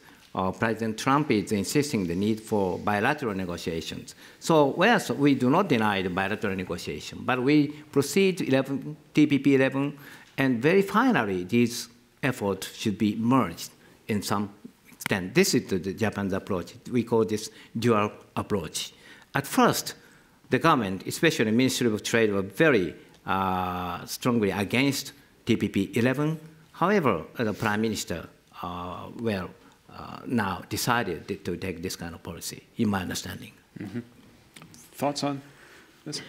B: President Trump is insisting the need for bilateral negotiations. So whereas we do not deny the bilateral negotiation, but we proceed TPP 11, and very finally, these efforts should be merged in some extent. This is the Japan's approach. We call this dual approach. At first, the government, especially the Ministry of Trade, were very strongly against TPP 11. However, the Prime Minister now decided to take this kind of policy, in my understanding.
A: Mm-hmm. Thoughts on this?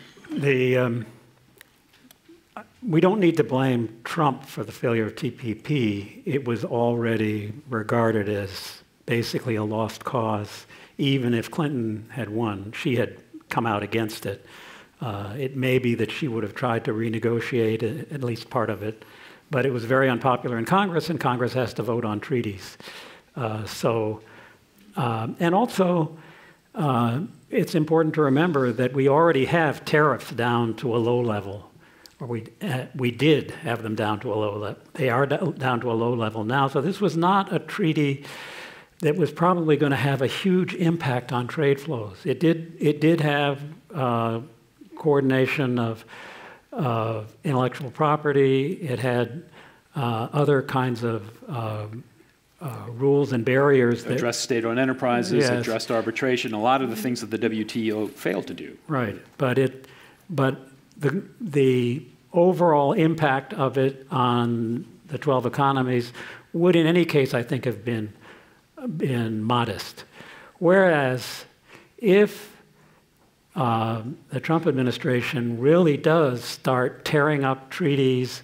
C: We don't need to blame Trump for the failure of TPP. It was already regarded as basically a lost cause. Even if Clinton had won, she had come out against it. It may be that she would have tried to renegotiate at least part of it, but it was very unpopular in Congress, and Congress has to vote on treaties. And also, it's important to remember that we already have tariffs down to a low level, or we did have them down to a low level. They are down to a low level now. So this was not a treaty that was probably going to have a huge impact on trade flows. It did have coordination of intellectual property. It had other kinds of rules and barriers that
A: addressed state-owned enterprises,
C: yes,
A: addressed arbitration, a lot of the things that the WTO failed to do.
C: Right, but the overall impact of it on the 12 economies would, in any case, I think, have been modest. Whereas, if the Trump administration really does start tearing up treaties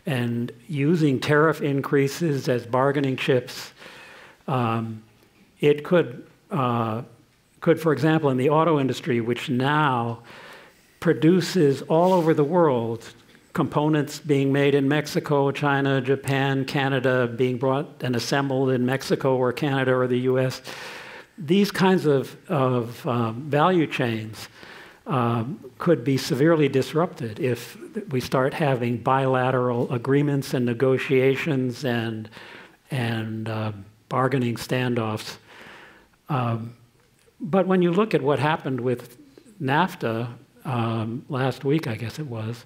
C: and using tariff increases as bargaining chips, it could, for example, in the auto industry, which now produces all over the world components being made in Mexico, China, Japan, Canada, being brought and assembled in Mexico or Canada or the U.S., these kinds of value chains could be severely disrupted if we start having bilateral agreements and negotiations and bargaining standoffs. But when you look at what happened with NAFTA last week, I guess it was,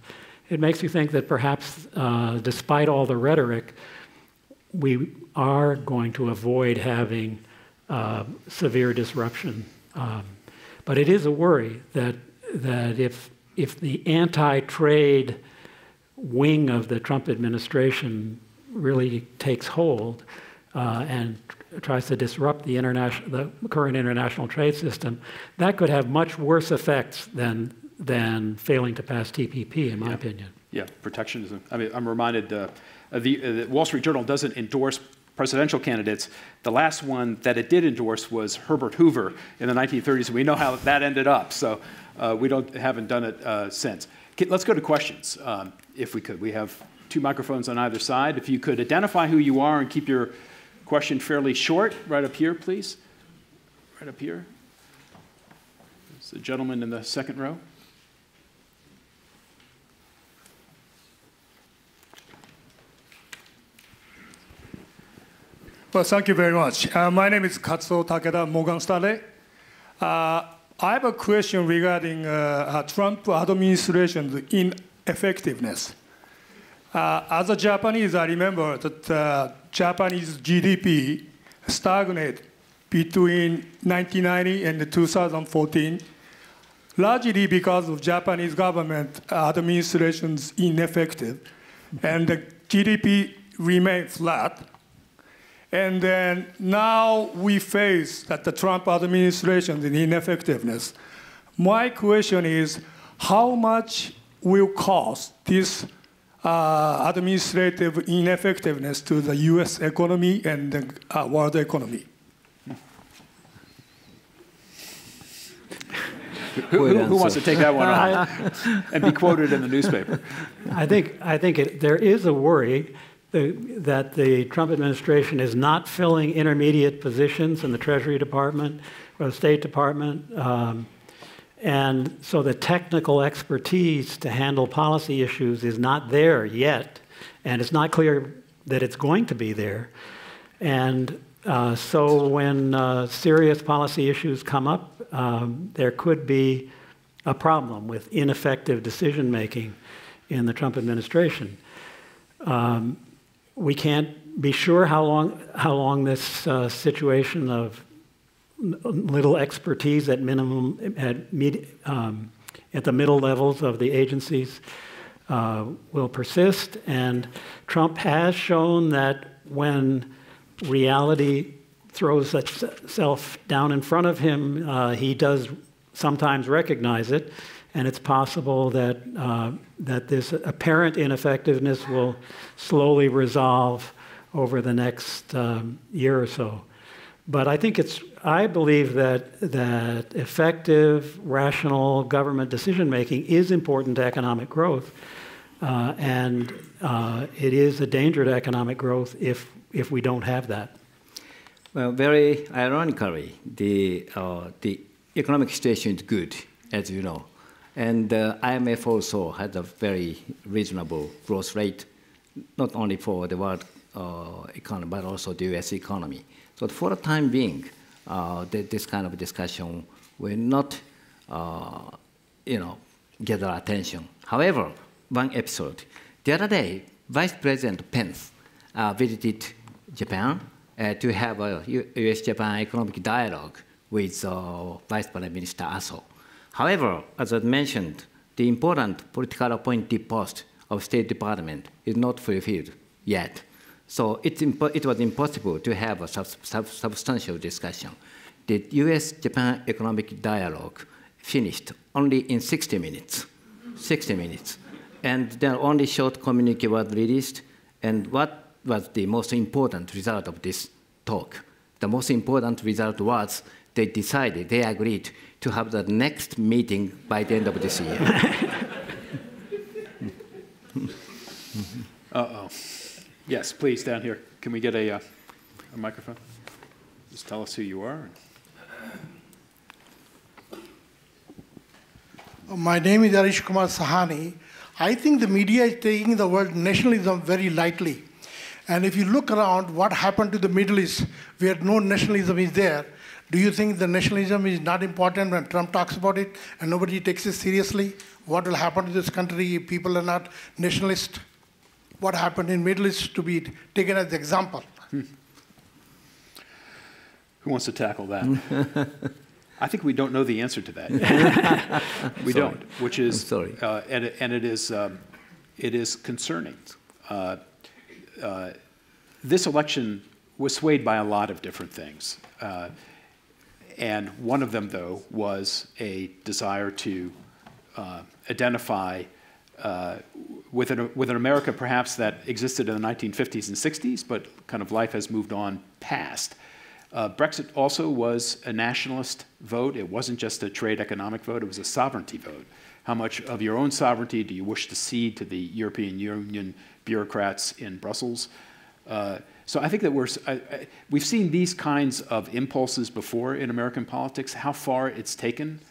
C: it makes you think that perhaps, despite all the rhetoric, we are going to avoid having severe disruption. But it is a worry that if the anti-trade wing of the Trump administration really takes hold and tries to disrupt the current international trade system, that could have much worse effects than failing to pass TPP, in my opinion. Yeah, protectionism. I mean, I'm reminded the Wall Street Journal doesn't endorse presidential candidates. The last one that it did endorse was Herbert Hoover in the 1930s, and we know how that ended up. So we haven't done it since. Okay, let's go to questions, if we could. We have 2 microphones on either side. If you could identify who you are and keep your question fairly short. Right up here, please. Right up here. There's the gentleman in the second row.
D: Well, thank you very much. My name is Katsuo Takeda, Morgan Stanley. I have a question regarding Trump administration's ineffectiveness. As a Japanese, I remember that Japanese GDP stagnated between 1990 and 2014, largely because of Japanese government administration's ineffective, and the GDP remained flat. And then now we face that the Trump administration's ineffectiveness. My question is, how much will cost this administrative ineffectiveness to the U.S. economy and the world economy?
A: Who wants to take that one on and be quoted in the newspaper?
C: I think there is a worry that the Trump administration is not filling intermediate positions in the Treasury Department or the State Department. And so the technical expertise to handle policy issues is not there yet, and it's not clear that it's going to be there. And so when serious policy issues come up, there could be a problem with ineffective decision-making in the Trump administration. We can't be sure how long this situation of little expertise at minimum at the middle levels of the agencies will persist. And Trump has shown that when reality throws itself down in front of him, he does sometimes recognize it, and it's possible that that this apparent ineffectiveness will slowly resolve over the next year or so. But I believe that effective, rational government decision-making is important to economic growth, and it is a danger to economic growth if we don't have that.
B: Well, very ironically, the economic situation is good, as you know, and IMF also had a very reasonable growth rate, not only for the world economy but also the U.S. economy. So for the time being, this kind of discussion will not, get our attention. However, one episode. The other day, Vice President Pence visited Japan to have a U.S. Japan economic dialogue with Vice Prime Minister Aso. However, as I mentioned, the important political appointee post of State Department is not fulfilled yet. So it was impossible to have a substantial discussion. The U.S.-Japan economic dialogue finished only in 60 minutes. 60 minutes. And then only short communique was released. And what was the most important result of this talk? The most important result was they agreed to have the next meeting by the end of this year.
A: Uh-oh. Yes, please, down here. Can we get a microphone? Just tell us who you are.
E: My name is Arish Kumar Sahani. I think the media is taking the word nationalism very lightly. And if you look around what happened to the Middle East, where no nationalism is there, do you think the nationalism is not important when Trump talks about it and nobody takes it seriously? What will happen to this country if people are not nationalist? What happened in Middle East to be taken as example?
A: Who wants to tackle that? I think we don't know the answer to that. We don't, which is, and it is concerning. This election was swayed by a lot of different things. And one of them, though, was a desire to identify with an America perhaps that existed in the 1950s and 60s, but kind of life has moved on past. Brexit also was a nationalist vote. It wasn't just a trade economic vote, it was a sovereignty vote. How much of your own sovereignty do you wish to cede to the European Union bureaucrats in Brussels? So I think that we've seen these kinds of impulses before in American politics. How far it's taken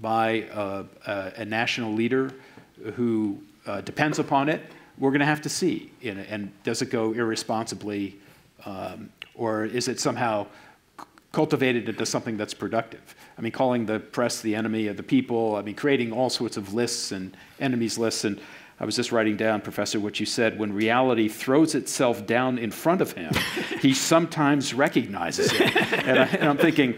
A: by a national leader who depends upon it, we're going to have to see. And does it go irresponsibly, or is it somehow cultivated into something that's productive? I mean, calling the press the enemy of the people, I mean, creating all sorts of lists and enemies lists. And I was just writing down, Professor, what you said, when reality throws itself down in front of him, he sometimes recognizes it. And I'm thinking,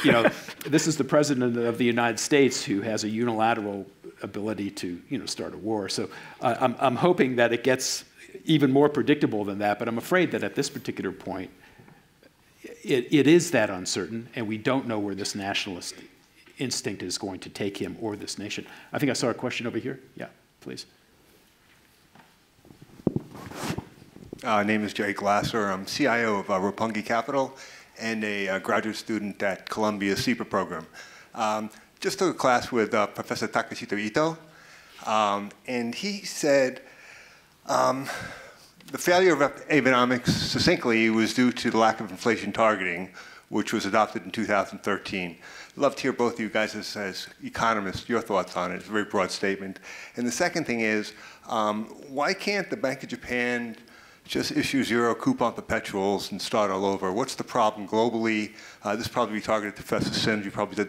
A: you know, this is the President of the United States who has a unilateral ability to, you know, start a war. So I'm hoping that it gets even more predictable than that, but I'm afraid that at this particular point, it is that uncertain, and we don't know where this nationalist instinct is going to take him or this nation. I think I saw a question over here. Yeah, please.
F: Name is Jay Glasser. I'm CIO of Roppongi Capital and a graduate student at Columbia's CEPA program. Just took a class with Professor Takashito Ito, and he said the failure of Abenomics, succinctly, was due to the lack of inflation targeting, which was adopted in 2013. I'd love to hear both of you guys as economists, your thoughts on it. It's a very broad statement. And the second thing is, why can't the Bank of Japan just issue zero coupon perpetuals and start all over? What's the problem globally? This probably be targeted to Professor Sims. You probably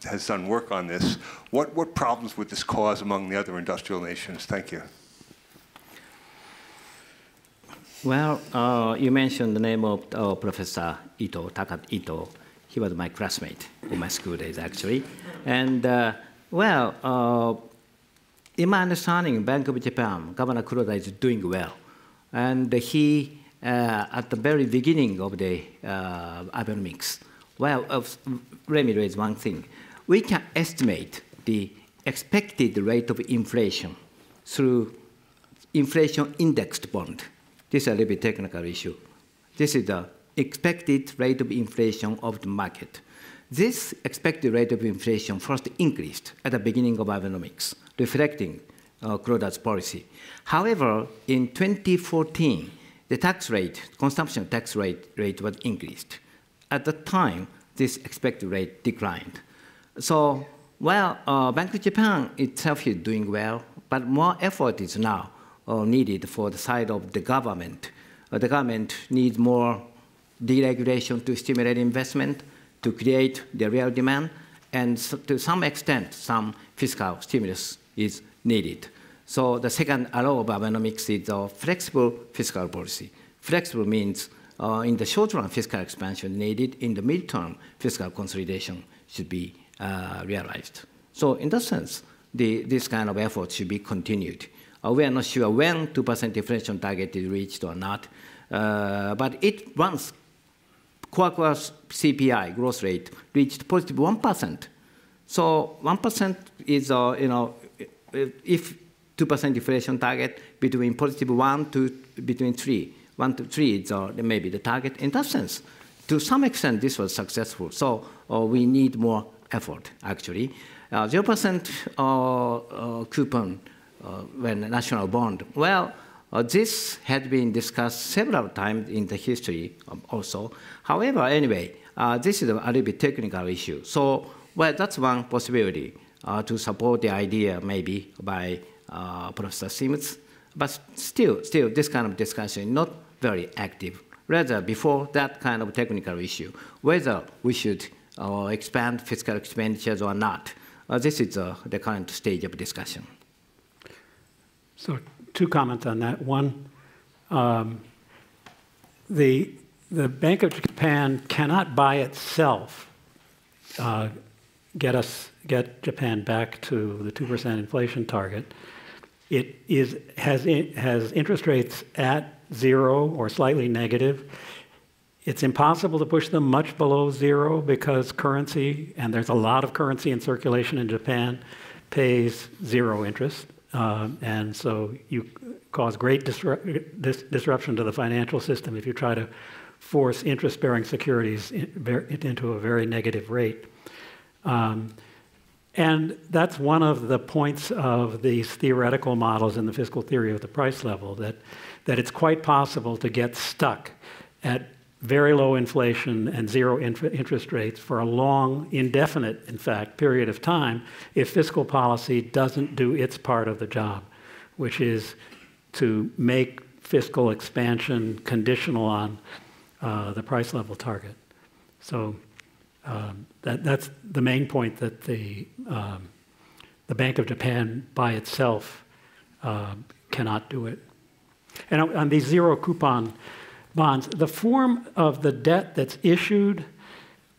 F: has done work on this. What problems would this cause among the other industrial nations? Thank you.
B: Well, you mentioned the name of Professor Ito, Taka Ito. He was my classmate in my school days, actually. And, well, in my understanding, Bank of Japan, Governor Kuroda is doing well. And he, at the very beginning of the Abenomics, well, let me raise one thing. We can estimate the expected rate of inflation through inflation indexed bond. This is a little bit technical issue. This is the expected rate of inflation of the market. This expected rate of inflation first increased at the beginning of Abenomics, reflecting Kuroda's policy. However, in 2014, the tax rate, consumption tax rate was increased. At the time, this expected rate declined. So, well, Bank of Japan itself is doing well, but more effort is now needed for the side of the government. The government needs more deregulation to stimulate investment, to create the real demand, and so to some extent, some fiscal stimulus is needed. So the second arrow of Abenomics is a flexible fiscal policy. Flexible means in the short run, fiscal expansion needed. In the midterm, fiscal consolidation should be realized. So in that sense, this kind of effort should be continued. We are not sure when 2% inflation target is reached or not, but it once core CPI growth rate reached positive 1%. So 1% is, you know, if 2% inflation target between positive 1 to between 3, 1 to 3 is maybe the target. In that sense, to some extent, this was successful. So we need more effort, actually. 0% coupon when national bond. Well, this had been discussed several times in the history also. However, anyway, this is a little bit technical issue. So, well, that's one possibility. to support the idea maybe by Professor Sims. But still, this kind of discussion is not very active. Rather, before that kind of technical issue, whether we should expand fiscal expenditures or not, this is the current stage of discussion.
C: So 2 comments on that. One, the Bank of Japan cannot by itself get Japan back to the 2% inflation target. It has interest rates at 0 or slightly negative. It's impossible to push them much below 0 because currency, and there's a lot of currency in circulation in Japan, pays 0 interest. And so you cause great disruption to the financial system if you try to force interest-bearing securities into a very negative rate. And that's one of the points of these theoretical models in the fiscal theory of the price level, that it's quite possible to get stuck at very low inflation and 0 interest rates for a long, indefinite, in fact, period of time if fiscal policy doesn't do its part of the job, which is to make fiscal expansion conditional on the price level target. So that's the main point, that the Bank of Japan by itself cannot do it. And on these 0 coupon bonds, the form of the debt that's issued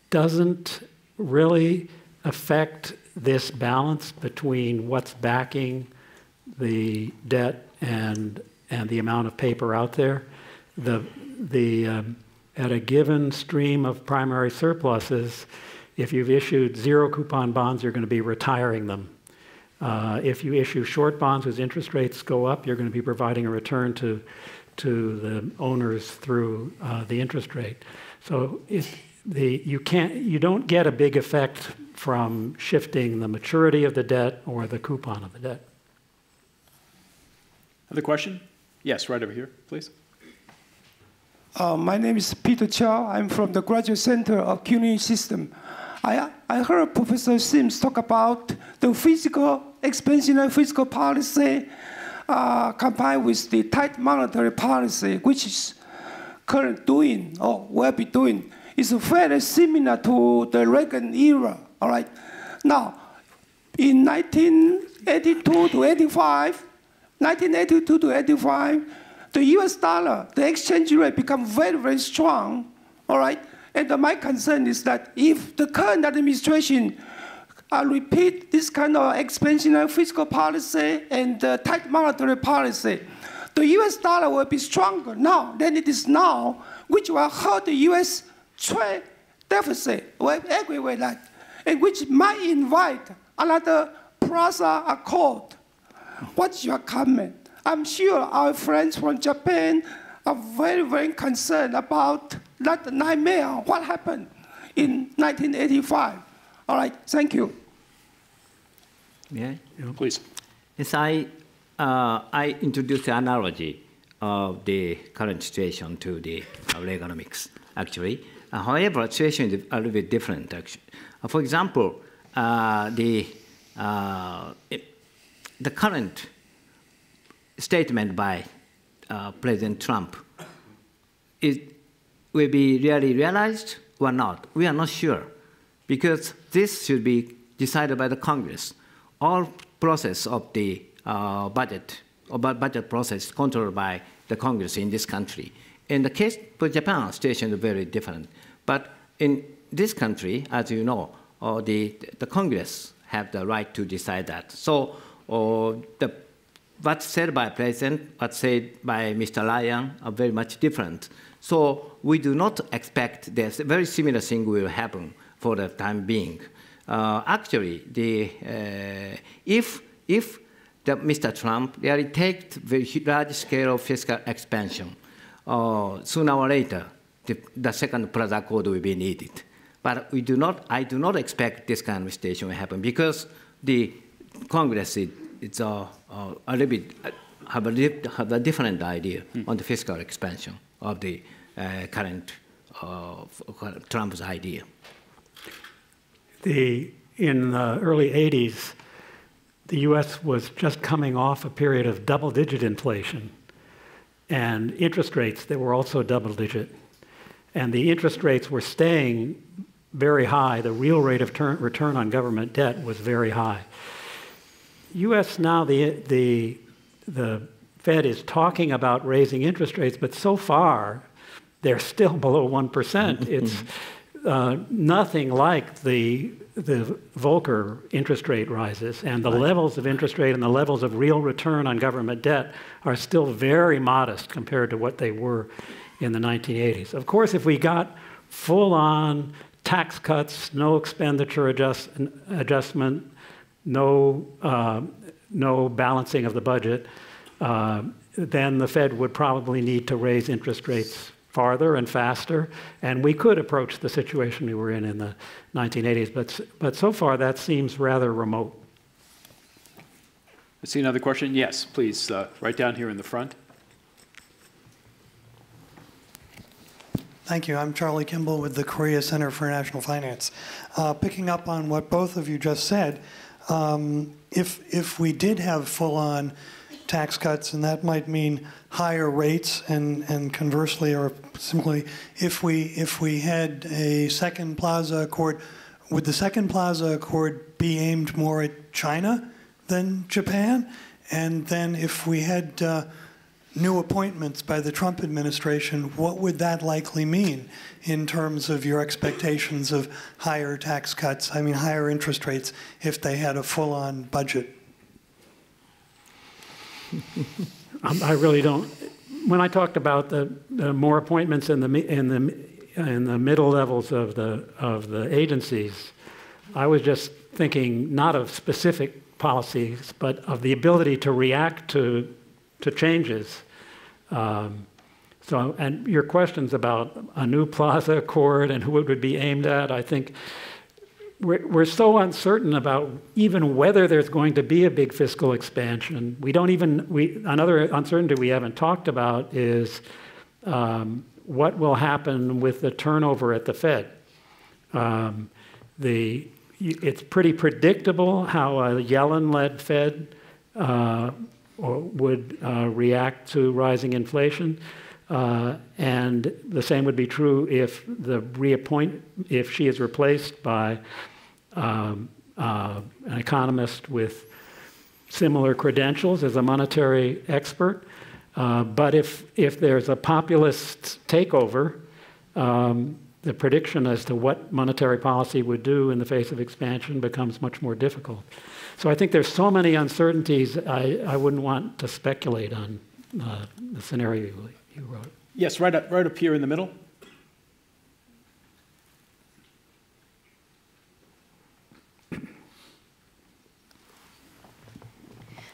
C: doesn't really affect this balance between what's backing the debt and the amount of paper out there. At a given stream of primary surpluses, if you've issued 0 coupon bonds, you're going to be retiring them. If you issue short bonds whose interest rates go up, you're going to be providing a return to the owners through the interest rate. So you don't get a big effect from shifting the maturity of the debt or the coupon of the debt.
A: Another question? Yes, right over here, please.
G: My name is Peter Chow. I'm from the Graduate Center of Cuny System. I heard Professor Sims talk about the expansionary fiscal policy combined with the tight monetary policy, which is current doing or will be doing, is very similar to the Reagan era. All right. Now, in 1982 to 85, the U.S. dollar, the exchange rate become very, very strong, all right? And my concern is that if the current administration repeat this kind of expansionary fiscal policy and tight monetary policy, the U.S. dollar will be stronger now than it is now, which will hurt the U.S. trade deficit. We agree with that, and which might invite another Plaza Accord. What's your comment? I'm sure our friends from Japan are very, very concerned about that nightmare, what happened in 1985. All right, thank you.
B: Yeah,
A: please.
B: Yes, I introduced the analogy of the current situation to the Reaganomics, actually. However, the situation is a little bit different, actually. For example, the current statement by President Trump will be really realized or not. We are not sure, because this should be decided by the Congress. All process of the budget process controlled by the Congress in this country. In the case for Japan, the situation is very different. But in this country, as you know, the Congress have the right to decide that. So what's said by President, what's said by Mr. Ryan are very much different. So we do not expect this very similar thing will happen for the time being. Actually, if Mr. Trump really takes very large scale of fiscal expansion, sooner or later, the second Plaza Accord will be needed. But I do not expect this kind of situation will happen, because the Congress it's a little bit have a different idea on the fiscal expansion of the current Trump's idea.
C: in the early 80s, the U.S. was just coming off a period of double-digit inflation and interest rates that were also double-digit. And the interest rates were staying very high. The real rate of return on government debt was very high. U.S. now, the Fed is talking about raising interest rates, but so far, they're still below 1%. It's nothing like the Volcker interest rate rises, and the levels of interest rate and the levels of real return on government debt are still very modest compared to what they were in the 1980s. Of course, if we got full-on tax cuts, no expenditure adjustment, no balancing of the budget, then the Fed would probably need to raise interest rates farther and faster, and we could approach the situation we were in the 1980s, but so far that seems rather remote.
A: I see another question. Yes, please, right down here in the front.
H: Thank you. I'm Charlie Kimball with the Korea Center for National Finance. Picking up on what both of you just said, if we did have full-on tax cuts, and that might mean higher rates, and conversely, or simply, if we had a second Plaza Accord, would the second Plaza Accord be aimed more at China than Japan? And then if we had new appointments by the Trump administration, what would that likely mean in terms of your expectations of higher tax cuts, I mean higher interest rates, if they had a full-on budget?
C: I really don't. When I talked about the more appointments in the middle levels of the agencies, I was just thinking not of specific policies, but of the ability to react to changes. And your questions about a new Plaza Accord and who it would be aimed at, I think we're so uncertain about even whether there's going to be a big fiscal expansion. Another uncertainty we haven't talked about is what will happen with the turnover at the Fed. It's pretty predictable how a Yellen-led Fed would react to rising inflation. And the same would be true if if she is replaced by an economist with similar credentials as a monetary expert. But if there's a populist takeover, the prediction as to what monetary policy would do in the face of expansion becomes much more difficult. So I think there's so many uncertainties, I wouldn't want to speculate on the scenario you wrote.
A: Yes, right up here in the middle.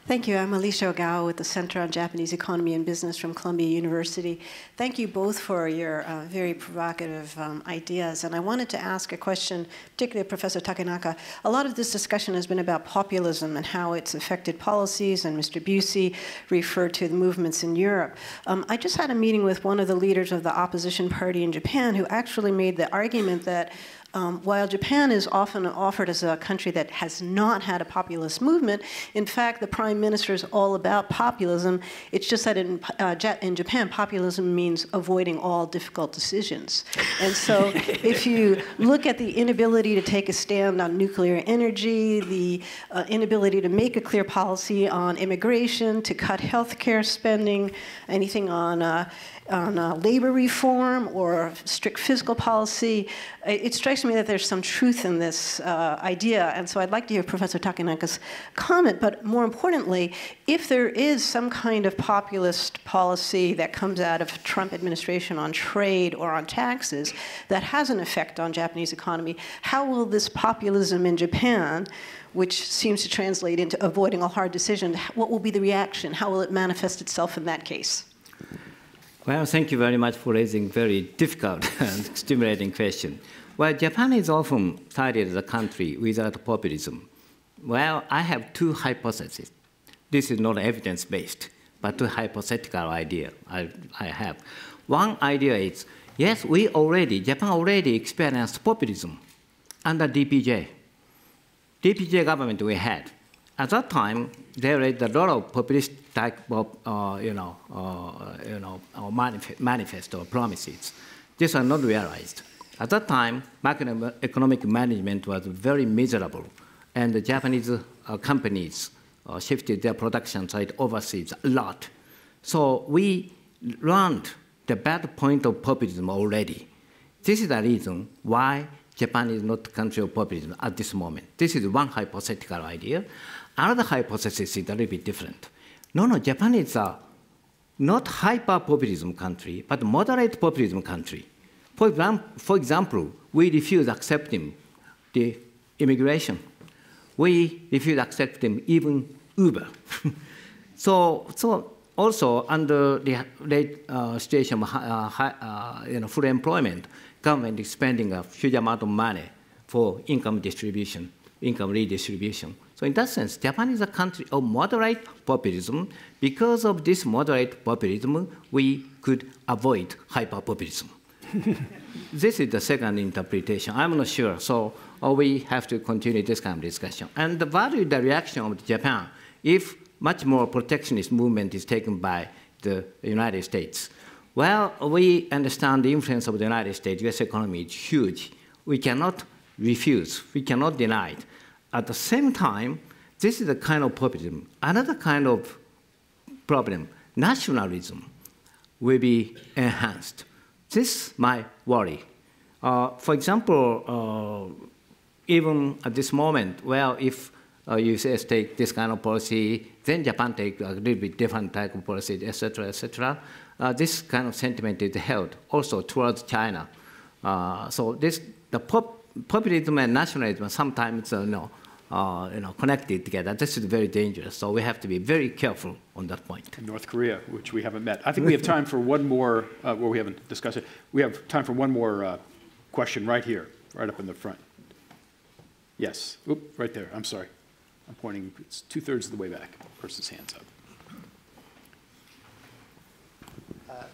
I: Thank you. I'm Alicia Ogawa with the Center on Japanese Economy and Business from Columbia University. Thank you both for your very provocative ideas. And I wanted to ask a question, particularly of Professor Takenaka. A lot of this discussion has been about populism and how it's affected policies, and Mr. Busey referred to the movements in Europe. I just had a meeting with one of the leaders of the opposition party in Japan who actually made the argument that while Japan is often offered as a country that has not had a populist movement, in fact, the prime minister is all about populism. It's just that in Japan, populism means avoiding all difficult decisions. And so if you look at the inability to take a stand on nuclear energy, the inability to make a clear policy on immigration, to cut healthcare spending, anything on labor reform or strict fiscal policy, it strikes me that there's some truth in this idea. And so I'd like to hear Professor Takenaka's comment. But more importantly, if there is some kind of populist policy that comes out of Trump administration on trade or on taxes that has an effect on Japanese economy, how will this populism in Japan, which seems to translate into avoiding a hard decision, what will be the reaction? How will it manifest itself in that case?
B: Well, thank you very much for raising very difficult and stimulating question. Well, Japan is often cited as a country without populism. Well, I have two hypotheses. This is not evidence-based, but two hypothetical ideas I have. One idea is, yes, Japan already experienced populism under DPJ. DPJ government we had, at that time, there is a lot of populist type of, manifesto or promises. These are not realized. At that time, macroeconomic management was very miserable, and the Japanese companies shifted their production side overseas a lot. So we learned the bad point of populism already. This is the reason why Japan is not a country of populism at this moment. This is one hypothetical idea. Another hypothesis is a little bit different. No, Japan is a not hyper-populism country, but moderate populism country. For example, we refuse accepting the immigration. We refuse accepting even Uber. So also under the situation of full employment, government is spending a huge amount of money for income distribution, income redistribution. So in that sense, Japan is a country of moderate populism. Because of this moderate populism, we could avoid hyper-populism. This is the second interpretation. I'm not sure. So we have to continue this kind of discussion. And the value, the reaction of Japan, if much more protectionist movement is taken by the United States. Well, we understand the influence of the United States. U.S. economy is huge. We cannot refuse. We cannot deny it. At the same time, this is a kind of populism. Another kind of problem, nationalism, will be enhanced. This is my worry. For example, even at this moment, well, if U.S. take this kind of policy, then Japan take a little bit different type of policy, et cetera, et cetera. This kind of sentiment is held also towards China. So the populism and nationalism sometimes connected together. This is very dangerous. So we have to be very careful on that point.
A: In North Korea, which we haven't met. I think we have time for one more, well, we haven't discussed it. We have time for one more question right here, right up in the front. Yes, oop, right there, I'm sorry. I'm pointing, it's 2/3 of the way back. Person's hand's up.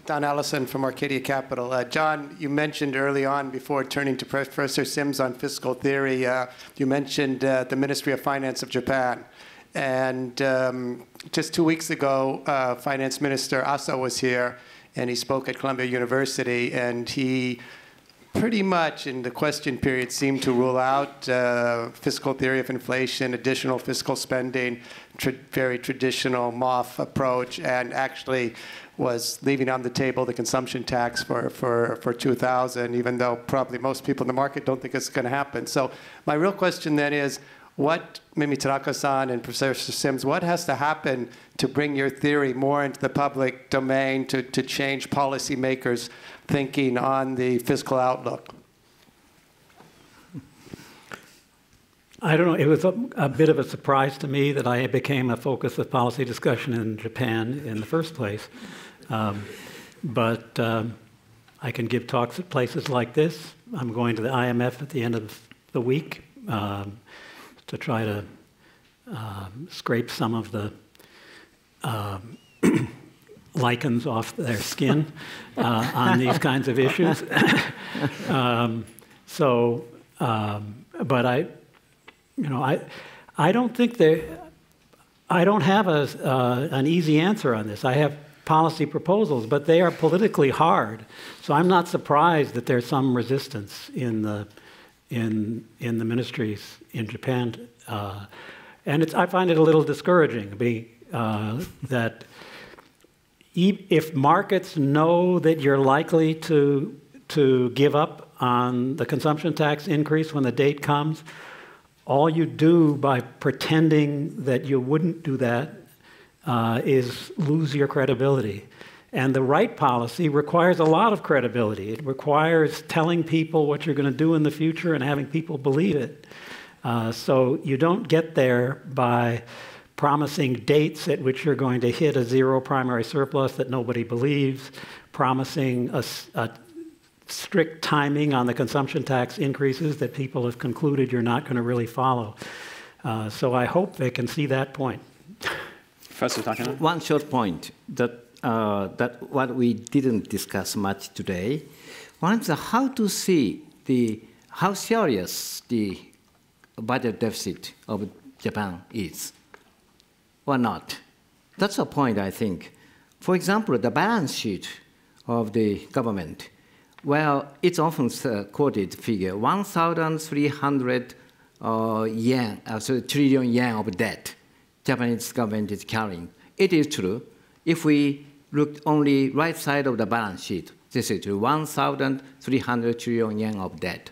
J: Don Allison from Arcadia Capital. John, you mentioned early on, before turning to Professor Sims on fiscal theory, you mentioned the Ministry of Finance of Japan. And just 2 weeks ago, Finance Minister Asa was here, and he spoke at Columbia University, and he pretty much in the question period seemed to rule out fiscal theory of inflation, additional fiscal spending, very traditional MOF approach, and actually was leaving on the table the consumption tax for 2000, even though probably most people in the market don't think it's going to happen. So my real question then is, what, maybe Tanaka-san and Professor Sims, what has to happen to bring your theory more into the public domain to change policymakers' thinking on the fiscal outlook?
C: I don't know. It was a bit of a surprise to me that I became a focus of policy discussion in Japan in the first place. But I can give talks at places like this. I'm going to the IMF at the end of the week to try to scrape some of the lichens off their skin on these kinds of issues. But I don't think I don't have an easy answer on this. I have policy proposals, but they are politically hard. So I'm not surprised that there's some resistance in the ministries in Japan, and I find it a little discouraging that if markets know that you're likely to give up on the consumption tax increase when the date comes, all you do by pretending that you wouldn't do that is lose your credibility. And the right policy requires a lot of credibility. It requires telling people what you're going to do in the future and having people believe it. So you don't get there by promising dates at which you're going to hit a zero primary surplus that nobody believes, promising a strict timing on the consumption tax increases that people have concluded you're not going to really follow. So I hope they can see that point.
A: Professor Takano?
B: One short point that what we didn't discuss much today. One is how to see how serious the budget deficit of Japan is, or not. That's the point, I think. For example, the balance sheet of the government, well, it's often quoted figure, 1,300 trillion yen of debt Japanese government is carrying. It is true. If we look only right side of the balance sheet, this is true, 1,300 trillion yen of debt.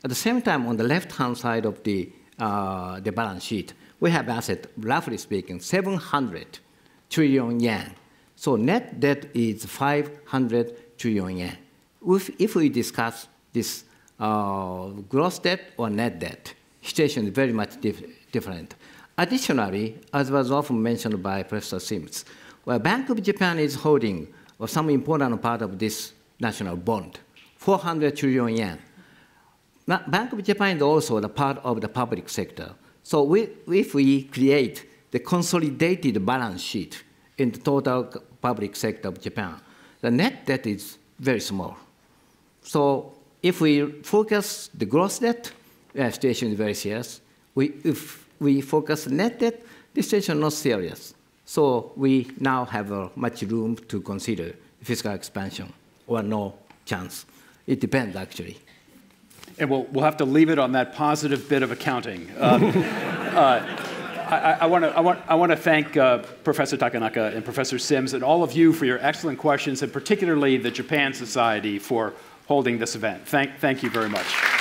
B: At the same time, on the left-hand side of the balance sheet, we have asset, roughly speaking, 700 trillion yen. So net debt is 500 trillion yen. If we discuss this gross debt or net debt, situation is very much different. Additionally, as was often mentioned by Professor Sims, well, Bank of Japan is holding some important part of this national bond, 400 trillion yen. Now, Bank of Japan is also the part of the public sector. So if we create the consolidated balance sheet in the total public sector of Japan, the net debt is very small. So if we focus the gross debt, the situation is very serious. If we focus net debt, the situation is not serious. So we now have much room to consider fiscal expansion, or no chance. It depends, actually.
A: And we'll have to leave it on that positive bit of accounting. I want to thank Professor Takanaka and Professor Sims and all of you for your excellent questions, and particularly the Japan Society for holding this event. Thank you very much.